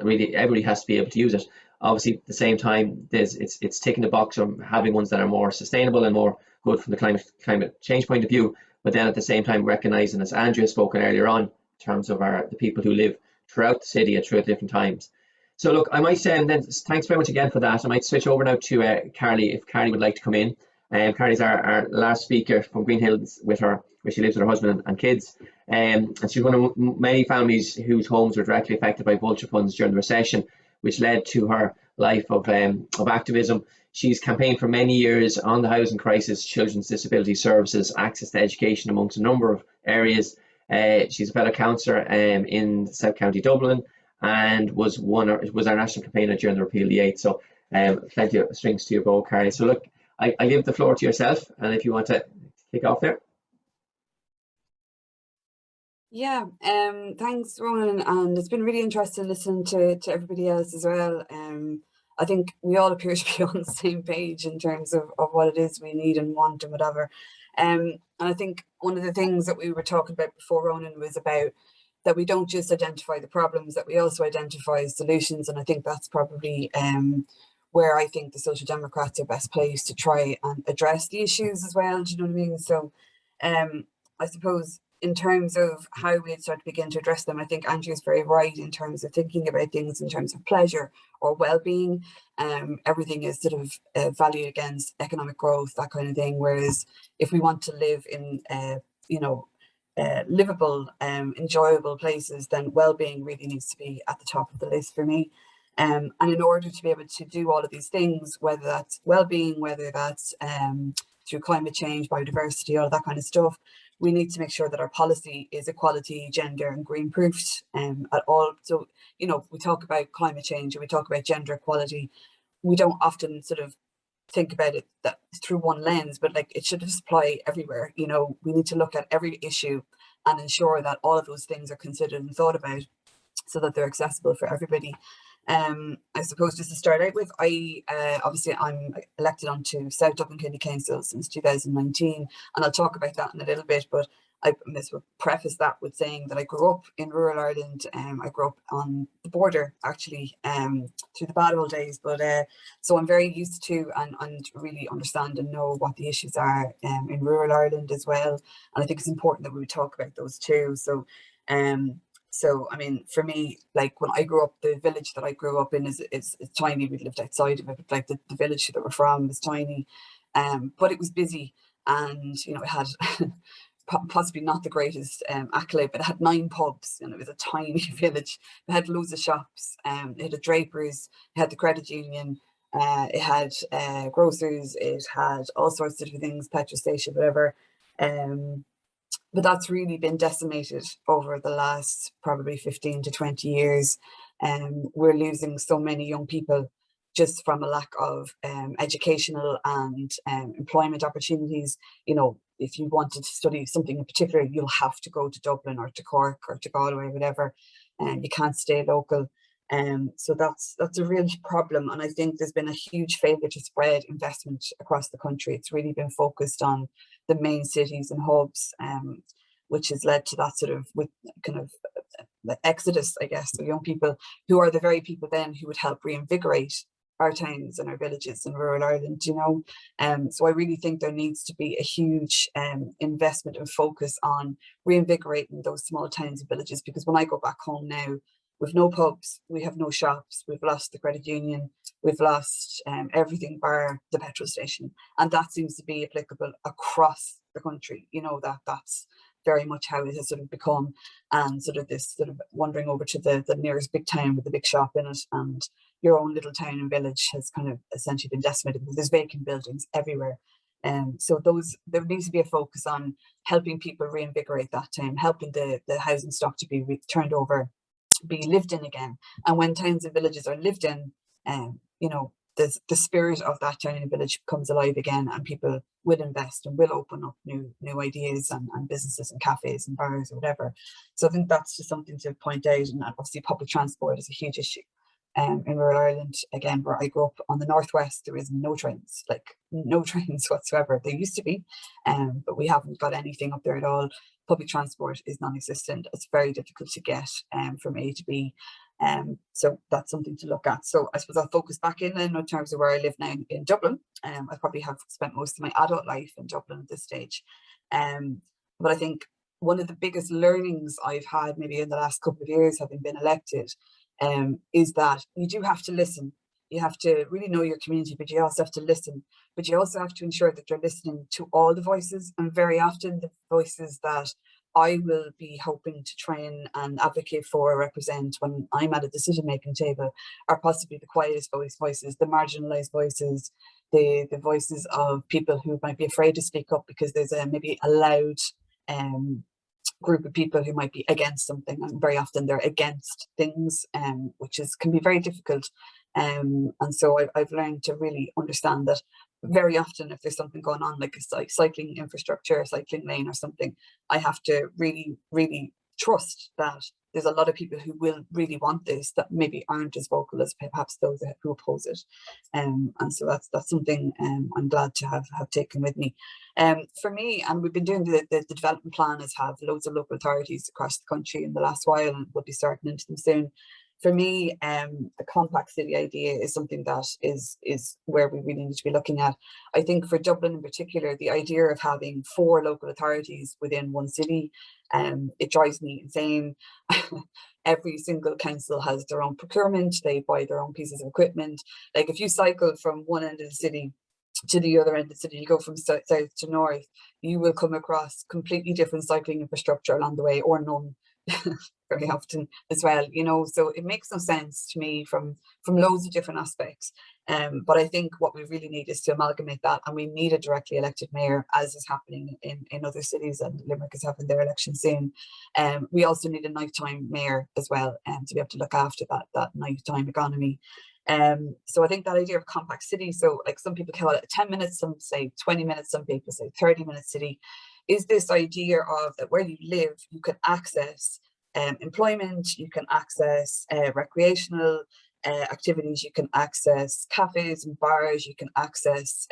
really everybody has to be able to use it. Obviously, at the same time, it's ticking the box of having ones that are more sustainable and more good from the climate change point of view. But then at the same time, recognizing, as Andrea spoken earlier on, in terms of the people who live throughout the city at different times. So look, I might say, and then thanks very much again for that. I might switch over now to Carly, if Carly would like to come in. Carly's our last speaker from Green Hills, where she lives with her husband and kids. And she's one of many families whose homes were directly affected by vulture funds during the recession, which led to her life of activism. She's campaigned for many years on the housing crisis, children's disability services, access to education, amongst a number of areas. She's a fellow councillor in South County Dublin, and was our national campaigner during the repeal of the 8th. So plenty of strings to your bow, Carly. So look, I give the floor to yourself, and if you want to kick off there. Yeah, thanks, Ronan, and it's been really interesting listening to everybody else as well. I think we all appear to be on the same page in terms of what it is we need and want and whatever. And I think one of the things that we were talking about before, Ronan, was about that we don't just identify the problems, that we also identify solutions. And I think that's probably where I think the Social Democrats are best placed to try and address the issues as well. Do you know what I mean? So I suppose in terms of how we'd start to begin to address them, I think Andrea is very right in terms of thinking about things in terms of pleasure or well-being. Everything is sort of valued against economic growth, that kind of thing. Whereas if we want to live in, livable, enjoyable places, then well-being really needs to be at the top of the list for me. And in order to be able to do all of these things, whether that's well-being, whether that's through climate change, biodiversity, all that kind of stuff, we need to make sure that our policy is equality, gender and green proofed at all. So, you know, we talk about climate change and we talk about gender equality. We don't often sort of think about it that through one lens, but like it should just apply everywhere. You know, we need to look at every issue and ensure that all of those things are considered and thought about so that they're accessible for everybody. I suppose just to start out with, obviously I'm elected onto South Dublin County Council since 2019, and I'll talk about that in a little bit, but I must preface that with saying that I grew up in rural Ireland. I grew up on the border, actually, through the bad old days, but so I'm very used to and really understand and know what the issues are in rural Ireland as well, and I think it's important that we talk about those too. So, I mean, for me, like when I grew up, the village that I grew up in is tiny. We lived outside of it, but like the village that we're from is tiny, but it was busy, and you know, it had possibly not the greatest accolade, but it had 9 pubs, and it was a tiny village. It had loads of shops. It had a draper's, it had the credit union, it had grocers, it had all sorts of things, petrol station, whatever. But that's really been decimated over the last probably 15 to 20 years. We're losing so many young people just from a lack of educational and employment opportunities. You know, if you wanted to study something in particular, you'll have to go to Dublin or to Cork or to Galway, whatever, and you can't stay local. So that's a real problem. And I think there's been a huge failure to spread investment across the country. It's really been focused on the main cities and hubs, which has led to that sort of kind of the exodus, I guess, of young people who are the very people then who would help reinvigorate our towns and our villages in rural Ireland, you know. So I really think there needs to be a huge investment and focus on reinvigorating those small towns and villages, because when I go back home now, we've no pubs, we have no shops, we've lost the credit union, we've lost everything bar the petrol station, and that seems to be applicable across the country. You know, that's very much how it has sort of become, and sort of this sort of wandering over to the nearest big town with the big shop in it, and your own little town and village has kind of essentially been decimated because there's vacant buildings everywhere. So there needs to be a focus on helping people reinvigorate that town, helping the housing stock to be turned over, be lived in again. And when towns and villages are lived in, you know, the spirit of that town and village comes alive again, and people will invest and will open up new ideas and businesses and cafes and bars or whatever. So I think that's just something to point out. And obviously public transport is a huge issue in rural Ireland. Again, where I grew up on the northwest, there is no trains, like no trains whatsoever. There used to be, but we haven't got anything up there at all. Public transport is non-existent. It's very difficult to get from A to B. So that's something to look at. So I suppose I'll focus back in terms of where I live now in Dublin. I probably have spent most of my adult life in Dublin at this stage. But I think one of the biggest learnings I've had maybe in the last couple of years, having been elected, is that you do have to listen. You have to really know your community, but you also have to listen. But you also have to ensure that you're listening to all the voices, and very often the voices that I will be hoping to try and advocate for or represent when I'm at a decision-making table are possibly the quietest voices, the marginalised voices, the voices of people who might be afraid to speak up because there's maybe a loud group of people who might be against something, and very often they're against things, which can be very difficult. And so I've learned to really understand that very often if there's something going on, like a cycling infrastructure, a cycling lane or something, I have to really, really trust that there's a lot of people who will really want this that maybe aren't as vocal as perhaps those who oppose it. And so that's something I'm glad to have taken with me. For me, and we've been doing the development plan has had loads of local authorities across the country in the last while, and we'll be starting into them soon. for me, the compact city idea is something that is where we really need to be looking at. I think for Dublin in particular, the idea of having 4 local authorities within one city, it drives me insane. Every single council has their own procurement, they buy their own pieces of equipment. Like if you cycle from one end of the city to the other end of the city, you go from south to north, you will come across completely different cycling infrastructure along the way, or none. Very often as well, you know, so it makes no sense to me from loads of different aspects. But I think what we really need is to amalgamate that, and we need a directly elected mayor, as is happening in other cities, and Limerick is having their election soon. We also need a nighttime mayor as well, to be able to look after that nighttime economy. So I think that idea of compact city, so like some people call it 10 minutes, some say 20 minutes, some people say 30-minute city, is this idea of that where you live, you can access employment, you can access recreational activities, you can access cafes and bars, you can access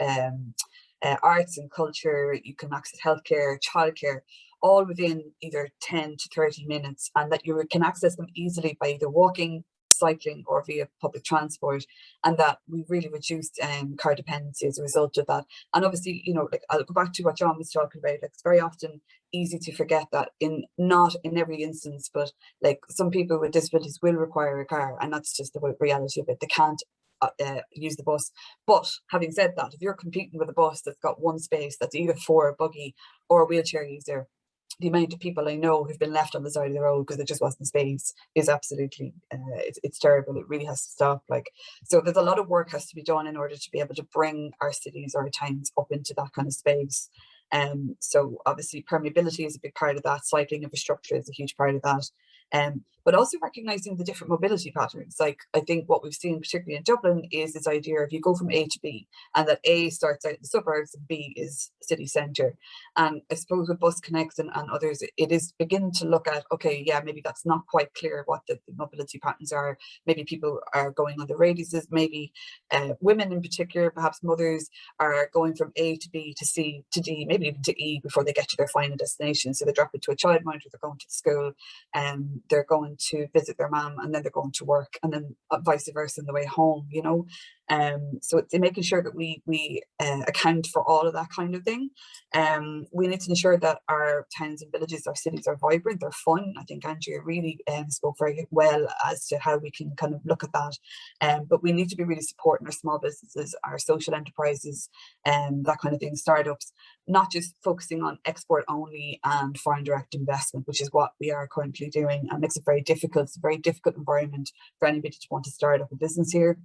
arts and culture, you can access healthcare, childcare, all within either 10 to 30 minutes, and that you can access them easily by either walking, cycling, or via public transport, and that we really reduced car dependency as a result of that. And obviously, you know, like I'll go back to what John was talking about, like it's very often easy to forget that not in every instance, but like some people with disabilities will require a car, and that's just the reality of it. They can't use the bus. But having said that, if you're competing with a bus that's got one space that's either for a buggy or a wheelchair user, the amount of people I know who've been left on the side of the road because there just wasn't space is absolutely, it's terrible. It really has to stop. Like, so there's a lot of work has to be done in order to be able to bring our cities or our towns up into that kind of space. So obviously permeability is a big part of that. Cycling infrastructure is a huge part of that. But also recognizing the different mobility patterns. Like I think what we've seen, particularly in Dublin, is this idea of you go from A to B, and that A starts out in the suburbs and B is city centre. And I suppose with Bus Connect and others, it is beginning to look at, okay, yeah, maybe that's not quite clear what the mobility patterns are. Maybe people are going on the radiuses, maybe women in particular, perhaps mothers, are going from A to B to C to D, maybe even to E before they get to their final destination. So they drop into a childminder, they're going to school, and they're going to visit their mum, and then they're going to work, and then vice versa on the way home, you know. So it's making sure that we account for all of that kind of thing. We need to ensure that our towns and villages, our cities are vibrant, they're fun. I think Andrea really spoke very well as to how we can kind of look at that. But we need to be really supporting our small businesses, our social enterprises, that kind of thing, startups, not just focusing on export only and foreign direct investment, which is what we are currently doing, and makes it very difficult. It's a very difficult environment for anybody to want to start up a business here.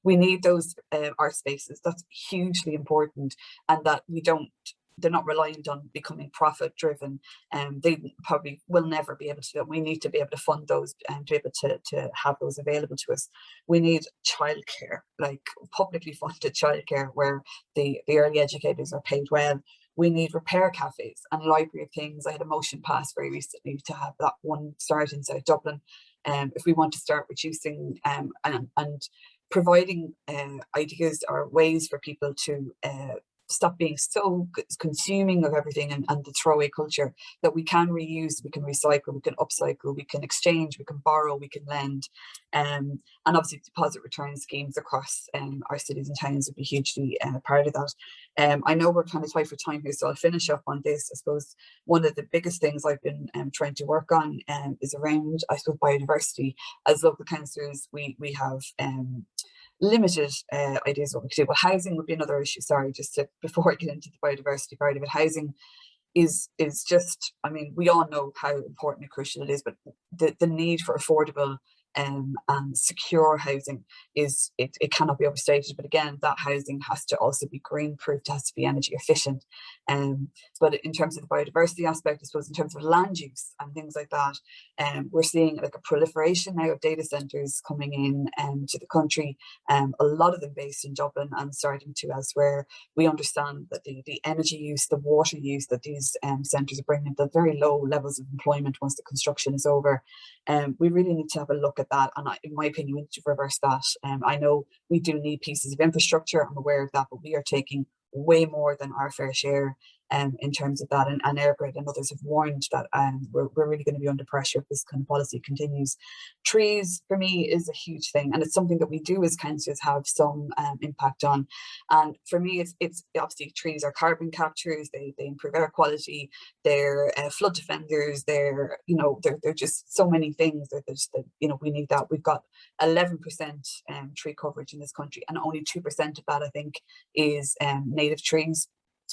We need those art spaces. That's hugely important, and that they're not reliant on becoming profit driven, and they probably will never be able to do that. We need to be able to fund those and to be able to have those available to us. We need childcare, like publicly funded childcare, where the early educators are paid well. We need repair cafes and library of things. I had a motion passed very recently to have that one start in South Dublin. If we want to start reducing and providing ideas or ways for people to stop being so consuming of everything and the throwaway culture, that we can reuse, we can recycle, we can upcycle, we can exchange, we can borrow, we can lend, and obviously deposit return schemes across our cities and towns would be hugely part of that. I know we're kind of tight for time here, so I'll finish up on this. I suppose one of the biggest things I've been trying to work on is around, I suppose, biodiversity. As local councillors, we have limited ideas of what we could do, but housing would be another issue. Sorry, before I get into the biodiversity part of it, housing is just, I mean, we all know how important and crucial it is, but the need for affordable and secure housing is, it cannot be overstated. But again, that housing has to also be green proof, it has to be energy efficient. But in terms of the biodiversity aspect, I suppose in terms of land use and things like that, we're seeing like a proliferation now of data centres coming in to the country, a lot of them based in Dublin and starting to elsewhere. We understand that the energy use, the water use that these centres are bringing, the very low levels of employment once the construction is over. We really need to have a look at that, and in my opinion, we need to reverse that. I know we do need pieces of infrastructure, I'm aware of that, but we are taking way more than our fair share. in terms of that. And Airgrid and others have warned that we're really going to be under pressure if this kind of policy continues. Trees, for me, is a huge thing, and it's something that we do as councillors have some impact on. And for me, it's obviously trees are carbon captures, they improve air quality, they're flood defenders, they're just so many things that we need that. We've got 11% tree coverage in this country, and only 2% of that, I think, is native trees.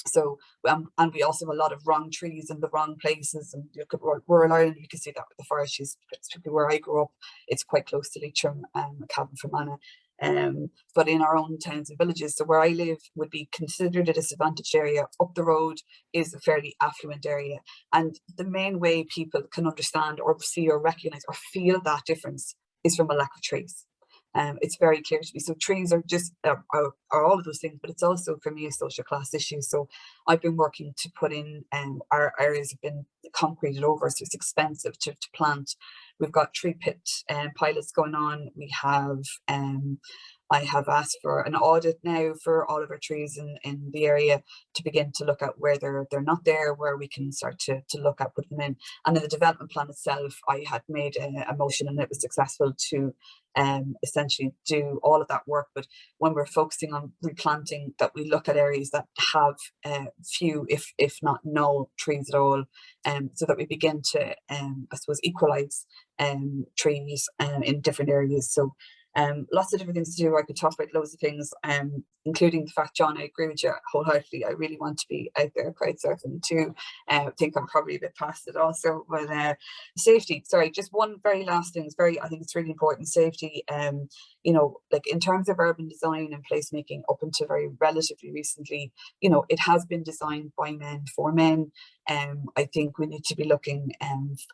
So and we also have a lot of wrong trees in the wrong places, and you look at rural Ireland, you can see that with the forests, particularly where I grew up. It's quite close to Leitrim, Kamp and Fermanagh. But in our own towns and villages, so where I live would be considered a disadvantaged area. Up the road is a fairly affluent area, and the main way people can understand or see or recognise or feel that difference is from a lack of trees. It's very clear to me. So trees are just are all of those things, but it's also for me a social class issue. So I've been working to put in our areas have been concreted over, so it's expensive to plant. We've got tree pit pilots going on. We have I have asked for an audit now for all of our trees in the area to begin to look at where they're not there, where we can start to look at putting them in. And in the development plan itself, I had made a motion, and it was successful to essentially do all of that work. But when we're focusing on replanting, that we look at areas that have few, if not no, trees at all, so that we begin to, I suppose, equalise trees in different areas. So lots of different things to do. I could talk about loads of things, including the fact, John, I agree with you wholeheartedly. I really want to be out there crowd surfing too. I think I'm probably a bit past it also. But safety, sorry, just one very last thing. I think it's really important. Safety, like in terms of urban design and placemaking, up until very relatively recently, it has been designed by men for men. I think we need to be looking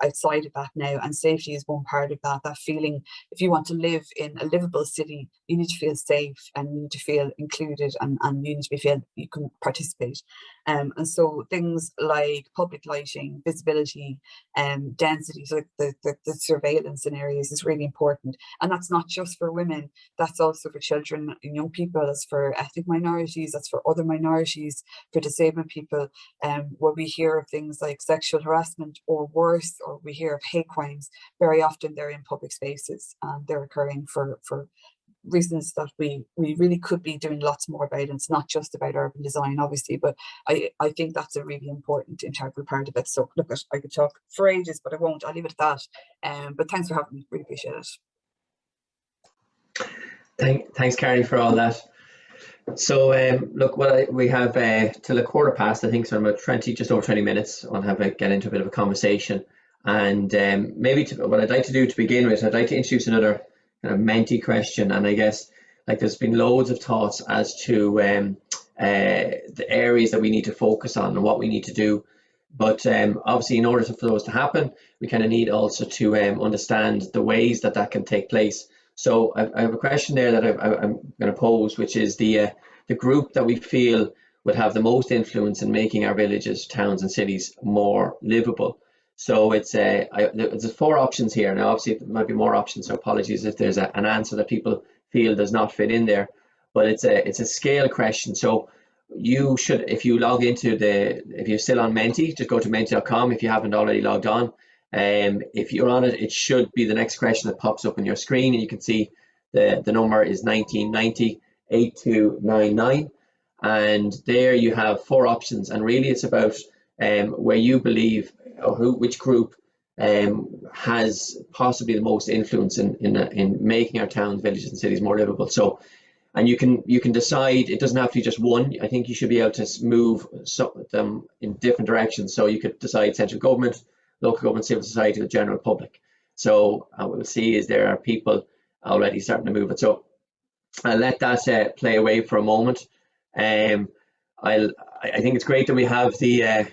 outside of that now, and safety is one part of that. That feeling, if you want to live in a livable city, you need to feel safe, and you need to feel included, and you need to feel you can participate. And so things like public lighting, visibility, density, so the surveillance in areas is really important. And that's not just for women, that's also for children and young people, that's for ethnic minorities, that's for other minorities, for disabled people, where we hear of things like sexual harassment or worse, or we hear of hate crimes. Very often they're in public spaces, and they're occurring for reasons that we really could be doing lots more about. And it's not just about urban design, obviously, but I think that's a really important integral part of it. So look, I could talk for ages, but I won't. I'll leave it at that. But thanks for having me. Really appreciate it. Thanks, Carrie, for all that. So look, we have till 1:15, I think, so about just over 20 minutes. I'll get into a bit of a conversation, and maybe what I'd like to do to begin with, I'd like to introduce another kind of Menti question. And I guess, like, there's been loads of thoughts as to the areas that we need to focus on and what we need to do. But obviously, in order for those to happen, we kind of need also to understand the ways that can take place. So I have a question there that I'm going to pose, which is the group that we feel would have the most influence in making our villages, towns and cities more livable. So there's 4 options here. Now, obviously, there might be more options, so apologies if there's an answer that people feel does not fit in there. But it's a scale question. So you should, if you log into if you're still on Menti, just go to menti.com if you haven't already logged on. If you're on it, it should be the next question that pops up on your screen, and you can see the number is 1990 8299, and there you have 4 options, and really it's about where you believe or which group has possibly the most influence in making our towns, villages and cities more livable. So, and you can decide, it doesn't have to be just one. I think you should be able to move some of them in different directions. So you could decide central government, local government, civil society, the general public. So what we'll see is there are people already starting to move it. So I'll let that play away for a moment. I think it's great that we have the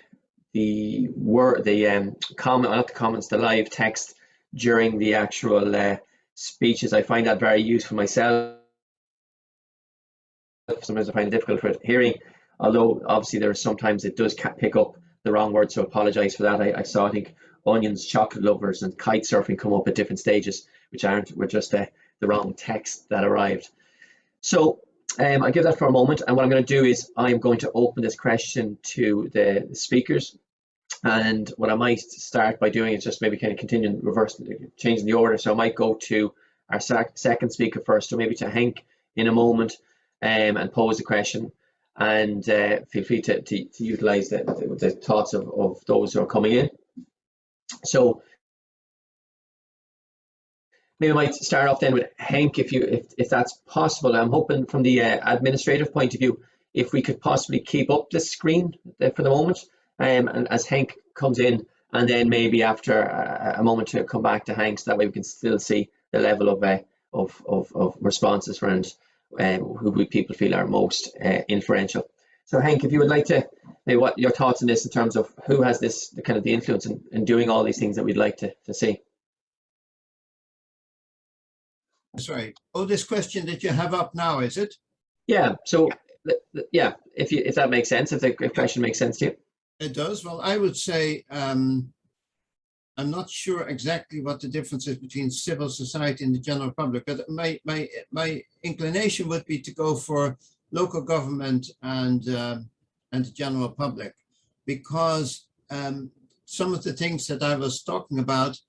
live text during the actual speeches. I find that very useful myself. Sometimes I find it difficult for hearing, although obviously sometimes it does pick up the wrong word, so apologise for that. I saw, I think, onions, chocolate lovers and kite surfing come up at different stages, which were just the wrong text that arrived. So I'll give that for a moment, and what I'm going to do is I'm going to open this question to the speakers. And what I might start by doing is just maybe kind of continue reverse, changing the order. So I might go to our second speaker first, or maybe to Henk in a moment, and pose a question. And feel free to utilize the thoughts of those who are coming in. So maybe I might start off then with Henk, if that's possible. I'm hoping from the administrative point of view, if we could possibly keep up the screen for the moment, and as Henk comes in, and then maybe after a moment to come back to Henk, so that way we can still see the level of responses around who people feel are most influential. So Henk, if you would like to, maybe what your thoughts on this in terms of who has the kind of the influence in doing all these things that we'd like to see. Sorry. Oh, this question that you have up now, is it? Yeah. So yeah, if that makes sense, if the question makes sense to you. It does. Well, I would say I'm not sure exactly what the difference is between civil society and the general public, but my inclination would be to go for local government and the general public, because some of the things that I was talking about,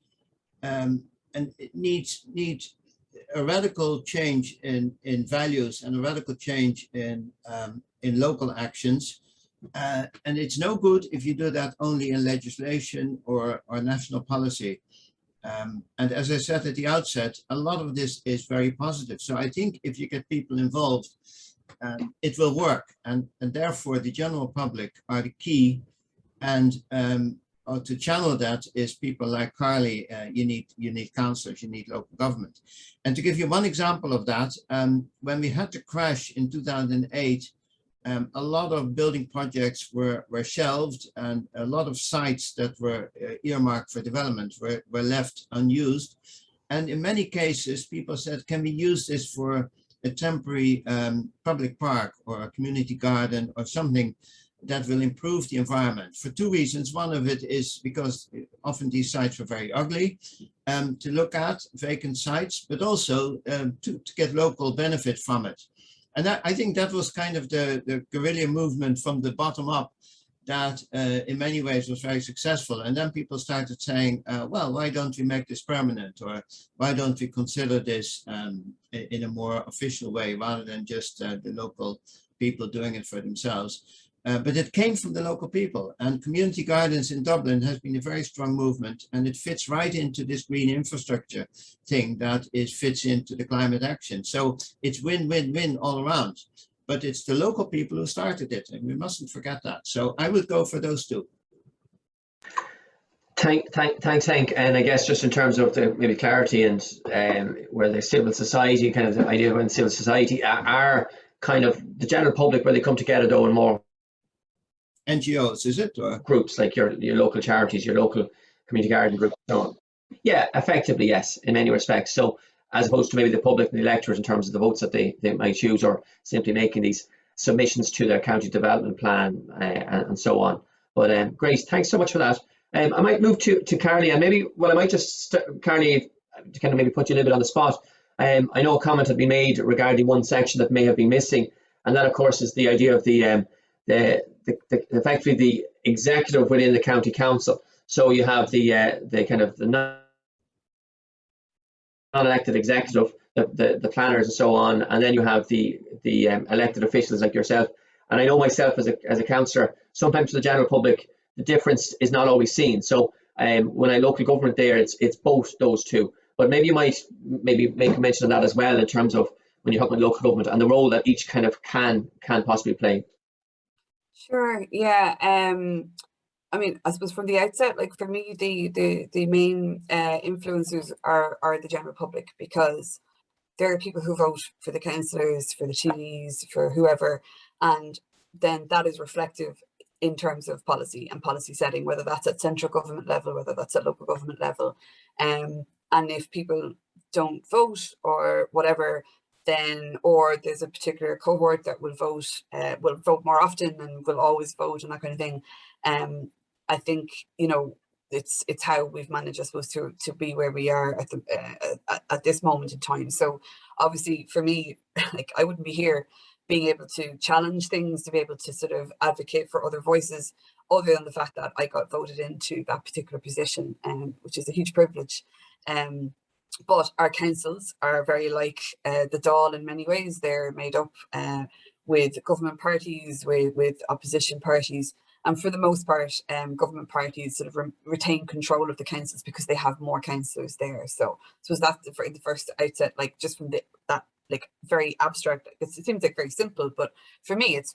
and it needs a radical change in values and a radical change in local actions. And it's no good if you do that only in legislation or national policy. And as I said at the outset, a lot of this is very positive. So I think if you get people involved, it will work. And therefore, the general public are the key. And to channel that is people like Carly. You need councillors, you need local government. And to give you one example of that, when we had the crash in 2008, a lot of building projects were shelved, and a lot of sites that were earmarked for development were left unused. And in many cases, people said, can we use this for a temporary public park or a community garden or something that will improve the environment? For two reasons. One of it is because often these sites were very ugly to look at, vacant sites, but also to get local benefit from it. And I think that was kind of the guerrilla movement from the bottom up that in many ways was very successful. And then people started saying, well, why don't we make this permanent? Or why don't we consider this in a more official way rather than just the local people doing it for themselves? But it came from the local people, and community gardens in Dublin has been a very strong movement, and it fits right into this green infrastructure thing that fits into the climate action. So it's win-win-win all around, but it's the local people who started it, and we mustn't forget that. So I would go for those two. Thanks, Henk. And I guess just in terms of the maybe clarity and where the civil society, kind of the idea of civil society are kind of the general public, where they come together though in more NGOs, is it? Or groups like your local charities, your local community garden group, so on. Yeah, effectively, yes, in many respects. So as opposed to maybe the public and the electorate in terms of the votes that they might choose, or simply making these submissions to their county development plan and so on. But great, thanks so much for that. I might move to Carly, and maybe, well, I might just, Carly, to kind of maybe put you a little bit on the spot. I know a comment had been made regarding one section that may have been missing, and that, of course, is the idea of the effectively the executive within the county council. So you have the kind of the non-elected executive, the planners and so on, and then you have the elected officials like yourself. And I know myself as a councillor, sometimes to the general public, the difference is not always seen. So when I local government there, it's both those two. But maybe you might maybe make a mention of that as well in terms of when you're talking about local government and the role that each kind of can possibly play. Sure. Yeah. I mean, I suppose from the outset, like for me, the main influencers are the general public, because there are people who vote for the councillors, for the TDs, for whoever, and then that is reflective in terms of policy and policy setting, whether that's at central government level, whether that's at local government level. And if people don't vote or whatever, then, or there's a particular cohort that will vote more often and will always vote and that kind of thing. I think, you know, it's how we've managed, I suppose, to be where we are at this moment in time. So obviously for me, like I wouldn't be here being able to challenge things, to be able to sort of advocate for other voices, other than the fact that I got voted into that particular position, which is a huge privilege. But our councils are very like the Dáil in many ways. They're made up with government parties, with opposition parties. And for the most part, government parties sort of retain control of the councils because they have more councillors there. So that's the first outset, like just from that like very abstract. It seems like very simple, but for me, it's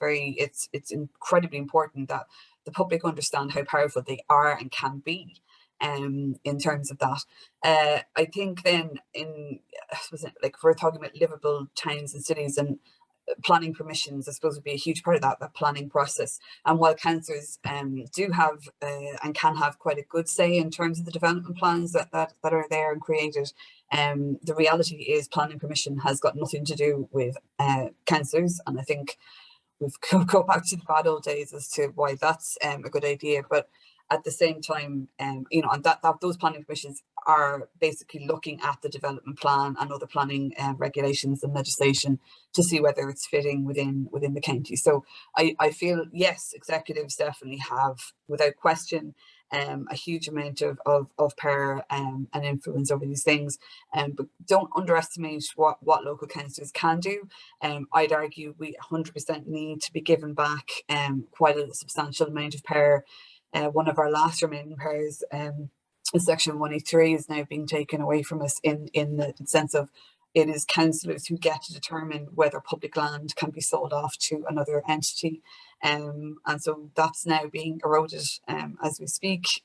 incredibly important that the public understand how powerful they are and can be. In terms of that, I think then like if we're talking about livable towns and cities and planning permissions, I suppose would be a huge part of that planning process. And while councillors do have and can have quite a good say in terms of the development plans that are there and created, the reality is planning permission has got nothing to do with councillors. And I think we've go back to the bad old days as to why that's a good idea. But at the same time, you know, and that those planning permissions are basically looking at the development plan and other planning regulations and legislation to see whether it's fitting within the county. So I feel, yes, executives definitely have, without question, a huge amount of power and influence over these things, but don't underestimate what local councillors can do. I'd argue we 100% need to be given back quite a substantial amount of power. One of our last remaining powers, Section 183, is now being taken away from us in the sense of it is councillors who get to determine whether public land can be sold off to another entity. And so that's now being eroded as we speak.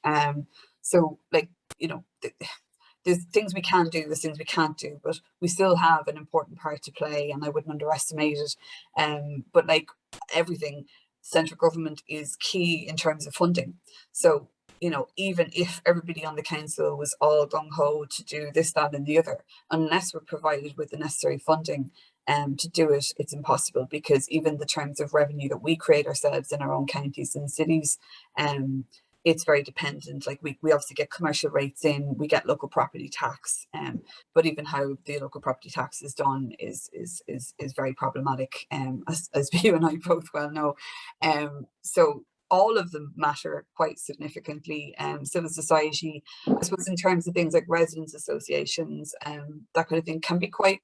So, like, you know, there's things we can do, there's things we can't do, but we still have an important part to play, and I wouldn't underestimate it. But like everything, central government is key in terms of funding. So, you know, even if everybody on the council was all gung-ho to do this, that and the other, unless we're provided with the necessary funding to do it, it's impossible, because even the terms of revenue that we create ourselves in our own counties and cities, it's very dependent. Like we obviously get commercial rates in, we get local property tax, but even how the local property tax is done is very problematic, as you and I both well know. So all of them matter quite significantly. Civil society, I suppose, in terms of things like residents associations, that kind of thing can be quite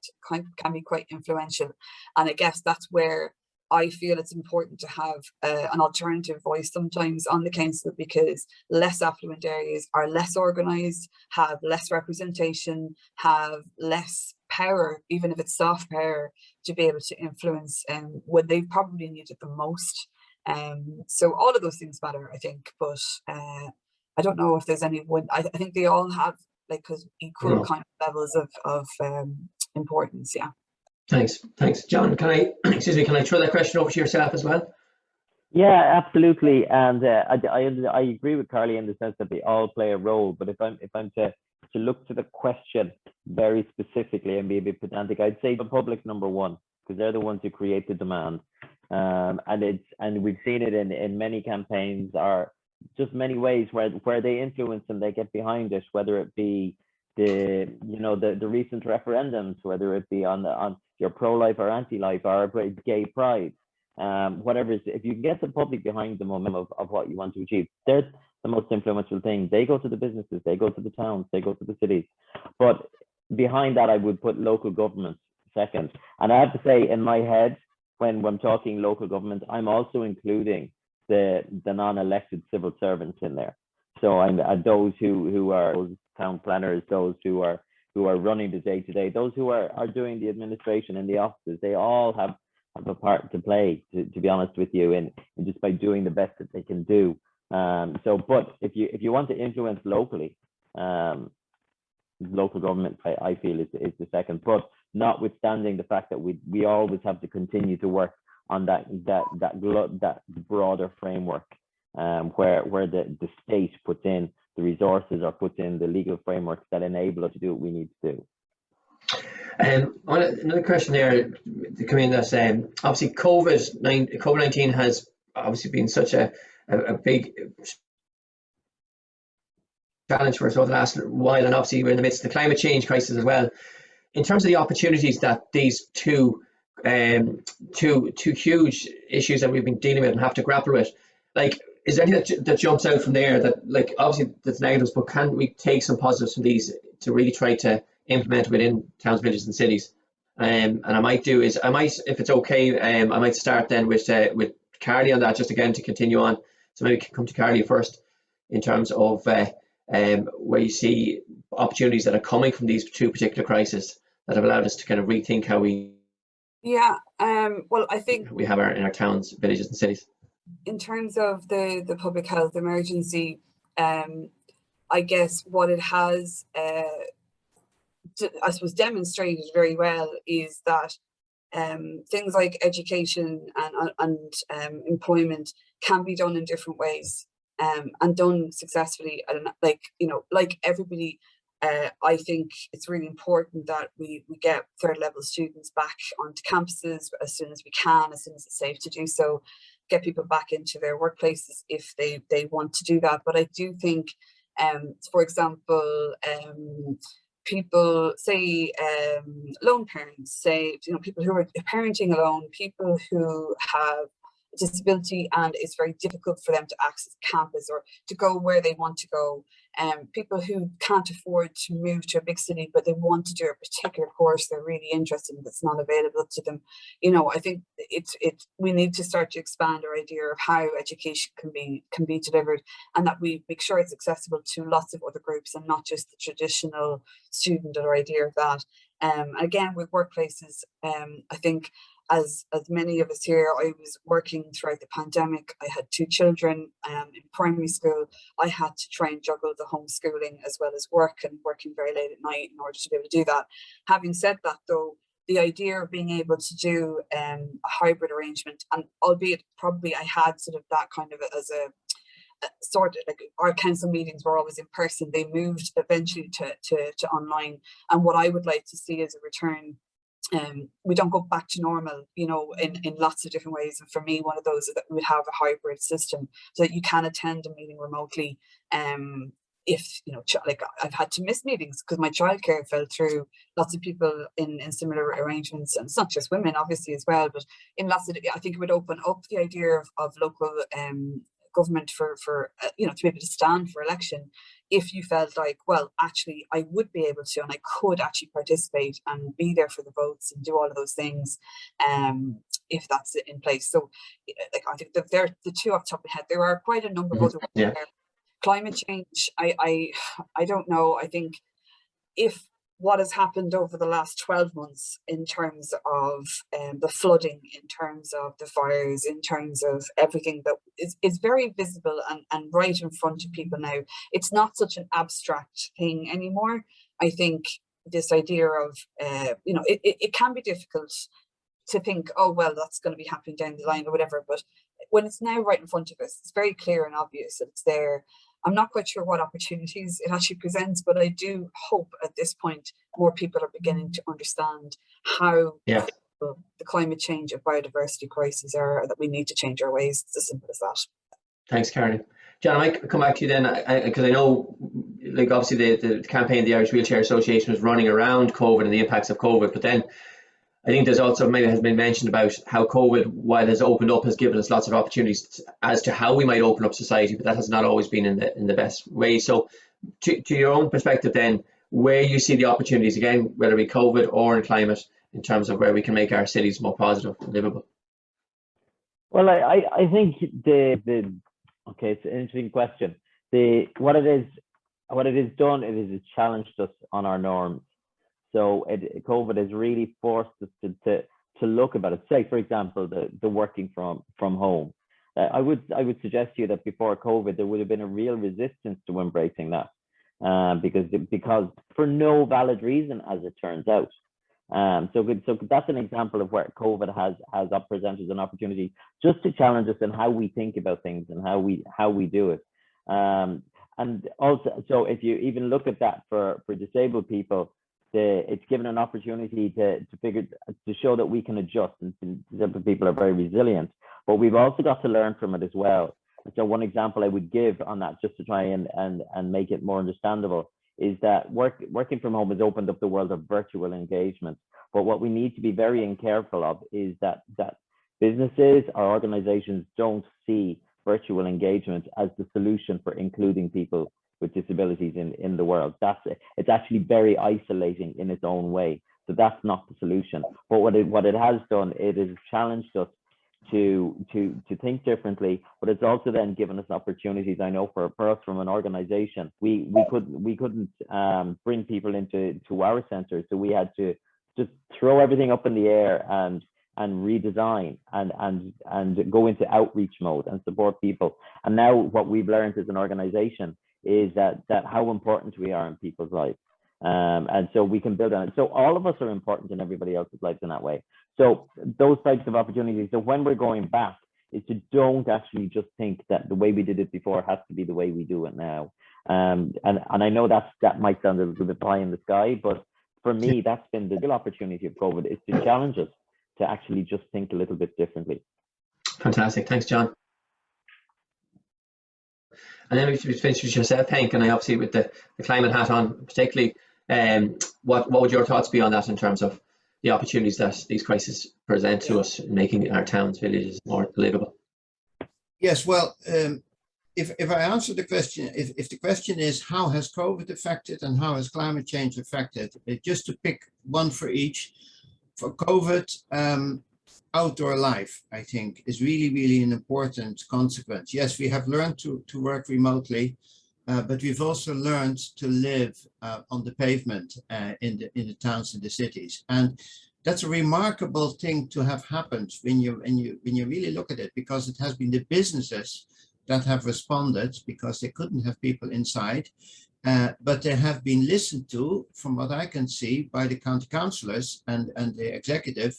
influential. And I guess that's where I feel it's important to have an alternative voice sometimes on the council, because less affluent areas are less organised, have less representation, have less power, even if it's soft power, to be able to influence when they probably need it the most. So all of those things matter, I think, but I don't know if there's any one. I think they all have like equal kind of levels of importance. Yeah. Thanks, John. Can I throw that question over to yourself as well? Yeah, absolutely. And I agree with Carly in the sense that they all play a role. But if I'm to look to the question very specifically and be a bit pedantic, I'd say the public number one, because they're the ones who create the demand. And we've seen it in many campaigns, or just many ways where they influence and they get behind it, whether it be the recent referendums, whether it be on your pro-life or anti-life or gay pride, whatever it is. If you can get the public behind the momentum of what you want to achieve, they're the most influential thing. They go to the businesses, they go to the towns, they go to the cities. But behind that, I would put local government second. And I have to say, in my head, when I'm talking local government, I'm also including the non-elected civil servants in there. So I'm those who are those town planners, those who are running the day-to-day, those who are doing the administration in the offices. They all have a part to play, to be honest with you, and just by doing the best that they can do. But if you want to influence locally, local government, I feel is the second. But notwithstanding the fact that we always have to continue to work on that broader framework, where the state puts in the resources or puts in the legal frameworks that enable us to do what we need to do. Another question there to come in, that's obviously COVID-19 has obviously been such a big challenge for us over the last while, and obviously we're in the midst of the climate change crisis as well. In terms of the opportunities that these two two huge issues that we've been dealing with and have to grapple with. Like, is there anything that jumps out from there that, like, obviously there's negatives, but can we take some positives from these to really try to implement within towns, villages, and cities? And I might, if it's okay, I might start then with Carly on that, just again to continue on. So maybe we can come to Carly first in terms of where you see opportunities that are coming from these two particular crises that have allowed us to kind of rethink how we well, I think we have in our towns, villages, and cities. In terms of the public health emergency, I guess what it has, I suppose, demonstrated very well is that things like education and employment can be done in different ways, and done successfully. And like everybody, I think it's really important that we get third level students back onto campuses as soon as we can, as soon as it's safe to do so, get people back into their workplaces if they want to do that. But I do think, for example, people say lone parents, say, people who are parenting alone, people who have a disability and it's very difficult for them to access campus or to go where they want to go, people who can't afford to move to a big city but they want to do a particular course they're really interested in that's not available to them. I think we need to start to expand our idea of how education can be delivered, and that we make sure it's accessible to lots of other groups and not just the traditional student or idea of that. Again, with workplaces, I think as many of us here, I was working throughout the pandemic. I had 2 children in primary school. I had to try and juggle the homeschooling as well as work, and working very late at night in order to be able to do that. Having said that, though, the idea of being able to do a hybrid arrangement, and albeit probably I had sort of that kind of as a sort of, like, our council meetings were always in person. They moved eventually to online, and what I would like to see is a return. We don't go back to normal, in lots of different ways. And for me, one of those is that we would have a hybrid system so that you can attend a meeting remotely. If, like, I've had to miss meetings because my childcare fell through. Lots of people in similar arrangements, and it's not just women, obviously, as well, but in lots of, I think it would open up the idea of local government for to be able to stand for election, if you felt like, well, actually I would be able to, and I could actually participate and be there for the votes and do all of those things, if that's in place. So, like, I think that they're the two off the top of my head. There are quite a number of other ones there. Climate change, I don't know. I think if what has happened over the last 12 months in terms of the flooding, in terms of the fires, in terms of everything that is very visible and right in front of people now. It's not such an abstract thing anymore. I think this idea of, it can be difficult to think, oh, well, that's going to be happening down the line or whatever. But when it's now right in front of us, it's very clear and obvious that it's there. I'm not quite sure what opportunities it actually presents, but I do hope at this point more people are beginning to understand how the climate change and biodiversity crises are, that we need to change our ways. It's as simple as that. Thanks, Karen. John, I might come back to you then, because I know, like, obviously the campaign the Irish Wheelchair Association was running around COVID and the impacts of COVID, but then I think there's also, maybe has been mentioned about how COVID, while it has opened up, has given us lots of opportunities as to how we might open up society, but that has not always been in the best way. So to your own perspective then, where you see the opportunities, again, whether it be COVID or in climate, in terms of where we can make our cities more positive and livable? Well, I think it's an interesting question. What it has done, it has challenged us on our norms. So COVID has really forced us to look about it. Say, for example, the working from home. I would suggest to you that before COVID, there would have been a real resistance to embracing that, because for no valid reason, as it turns out. So that's an example of where COVID has presented an opportunity just to challenge us in how we think about things and how we do it. And also, so if you even look at that for disabled people, it's given an opportunity to show that we can adjust, and disabled people are very resilient. But we've also got to learn from it as well. So one example I would give on that, just to try and make it more understandable, is that working from home has opened up the world of virtual engagement. But what we need to be very careful of is that businesses or organizations don't see virtual engagement as the solution for including people with disabilities in the world. It's actually very isolating in its own way. So that's not the solution. But what it has done, it has challenged us to think differently, but it's also then given us opportunities. I know for us from an organization, we couldn't bring people into our centers, so we had to just throw everything up in the air and redesign and go into outreach mode and support people. And now what we've learned as an organization is that how important we are in people's lives. And so we can build on it. So all of us are important in everybody else's lives in that way. So those types of opportunities. So when we're going back, is to don't actually just think that the way we did it before has to be the way we do it now. And I know that might sound a little bit pie in the sky, but for me, that's been the real opportunity of COVID, is to challenge us to actually just think a little bit differently. Fantastic. Thanks, John. And then we finished with yourself, Hank, and I obviously with the climate hat on particularly, what would your thoughts be on that in terms of the opportunities that these crises present to us in making our towns, villages more livable? Yes, well, if I answer the question, if the question is how has COVID affected and how has climate change affected, just to pick one for each. For COVID, outdoor life, I think, is really an important consequence. Yes, we have learned to work remotely, but we've also learned to live on the pavement in the towns and the cities. And that's a remarkable thing to have happened when you really look at it, because it has been the businesses that have responded because they couldn't have people inside. But they have been listened to, from what I can see, by the county councillors and the executive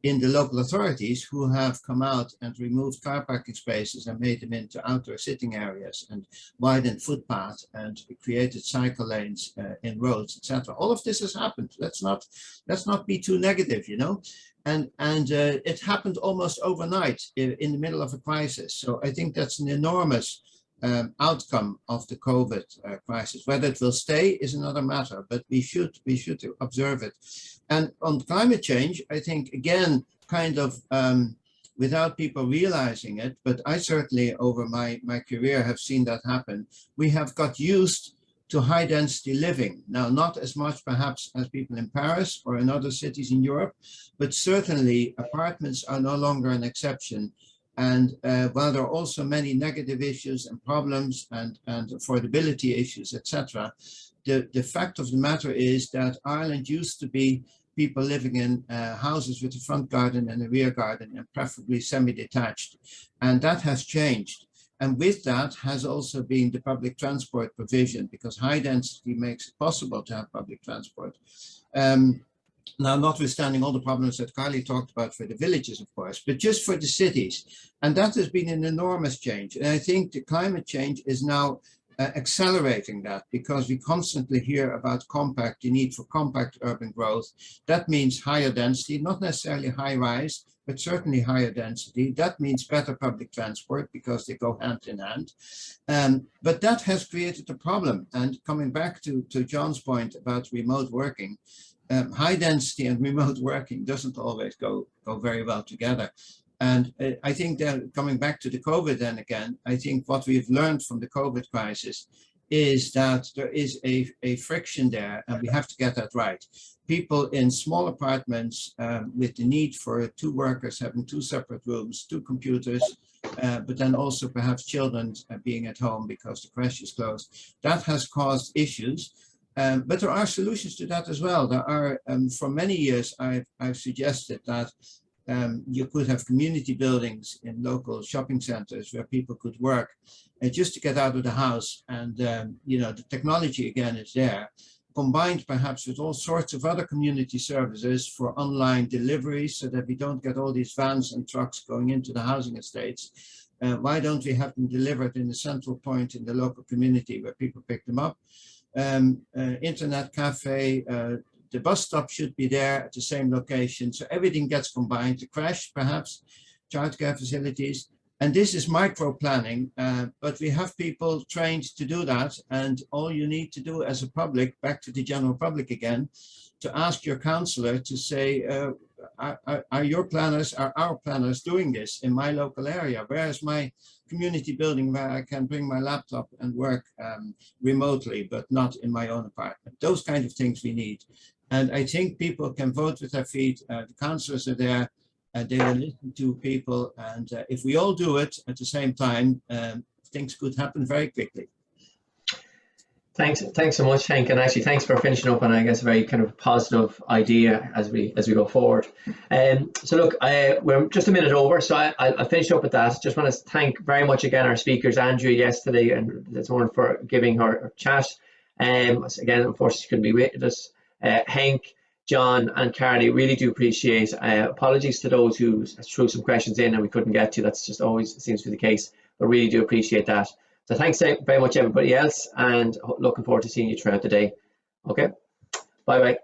in the local authorities, who have come out and removed car parking spaces and made them into outdoor sitting areas and widened footpaths and created cycle lanes in roads, etc. All of this has happened. Let's not be too negative, you know. And it happened almost overnight in the middle of a crisis. So I think that's an enormous outcome of the COVID crisis. Whether it will stay is another matter, but we should observe it. And on climate change, I think, again, kind of without people realizing it, but I certainly over my career have seen that happen. We have got used to high density living. Now, not as much perhaps as people in Paris or in other cities in Europe, but certainly apartments are no longer an exception. And while there are also many negative issues and problems and affordability issues, etc., the fact of the matter is that Ireland used to be people living in houses with a front garden and a rear garden, and preferably semi-detached. And that has changed. And with that has also been the public transport provision, because high density makes it possible to have public transport. Now, notwithstanding all the problems that Carly talked about for the villages, of course, but just for the cities. And that has been an enormous change. And I think the climate change is now accelerating that, because we constantly hear about compact, the need for compact urban growth. That means higher density, not necessarily high rise, but certainly higher density. That means better public transport, because they go hand in hand. But that has created a problem. And coming back to John's point about remote working, high density and remote working doesn't always go very well together. And I think that coming back to the COVID then again, I think what we've learned from the COVID crisis is that there is a friction there, and we have to get that right. People in small apartments with the need for two workers having two separate rooms, two computers, but then also perhaps children being at home because the creche is closed, that has caused issues. But there are solutions to that as well. There are, for many years, I've suggested that you could have community buildings in local shopping centers where people could work just to get out of the house. And, you know, the technology again is there, combined perhaps with all sorts of other community services for online deliveries, so that we don't get all these vans and trucks going into the housing estates. Why don't we have them delivered in a central point in the local community where people pick them up? Internet cafe, the bus stop should be there at the same location, so everything gets combined. The crash, perhaps, childcare facilities, And this is micro planning, but we have people trained to do that. And all you need to do as a public, back to the general public again, to ask your councillor to say, are your planners, are our planners doing this in my local area? Where is my community building where I can bring my laptop and work remotely, but not in my own apartment? Those kind of things we need. And I think people can vote with their feet. The councillors are there. They will listen to people. And if we all do it at the same time, things could happen very quickly. Thanks so much, Henk, and actually thanks for finishing up on, I guess, a very kind of positive idea as we go forward. So look, we're just a minute over, so I'll finish up with that. Just want to thank very much again our speakers, Andrea yesterday and this morning, for giving her chat. Again, unfortunately, she couldn't be with us. Henk, John, and Carly, really do appreciate. Apologies to those who threw some questions in and we couldn't get to. That's just always seems to be the case, but really do appreciate that. So thanks very much, everybody else, and looking forward to seeing you throughout the day. Okay, bye bye.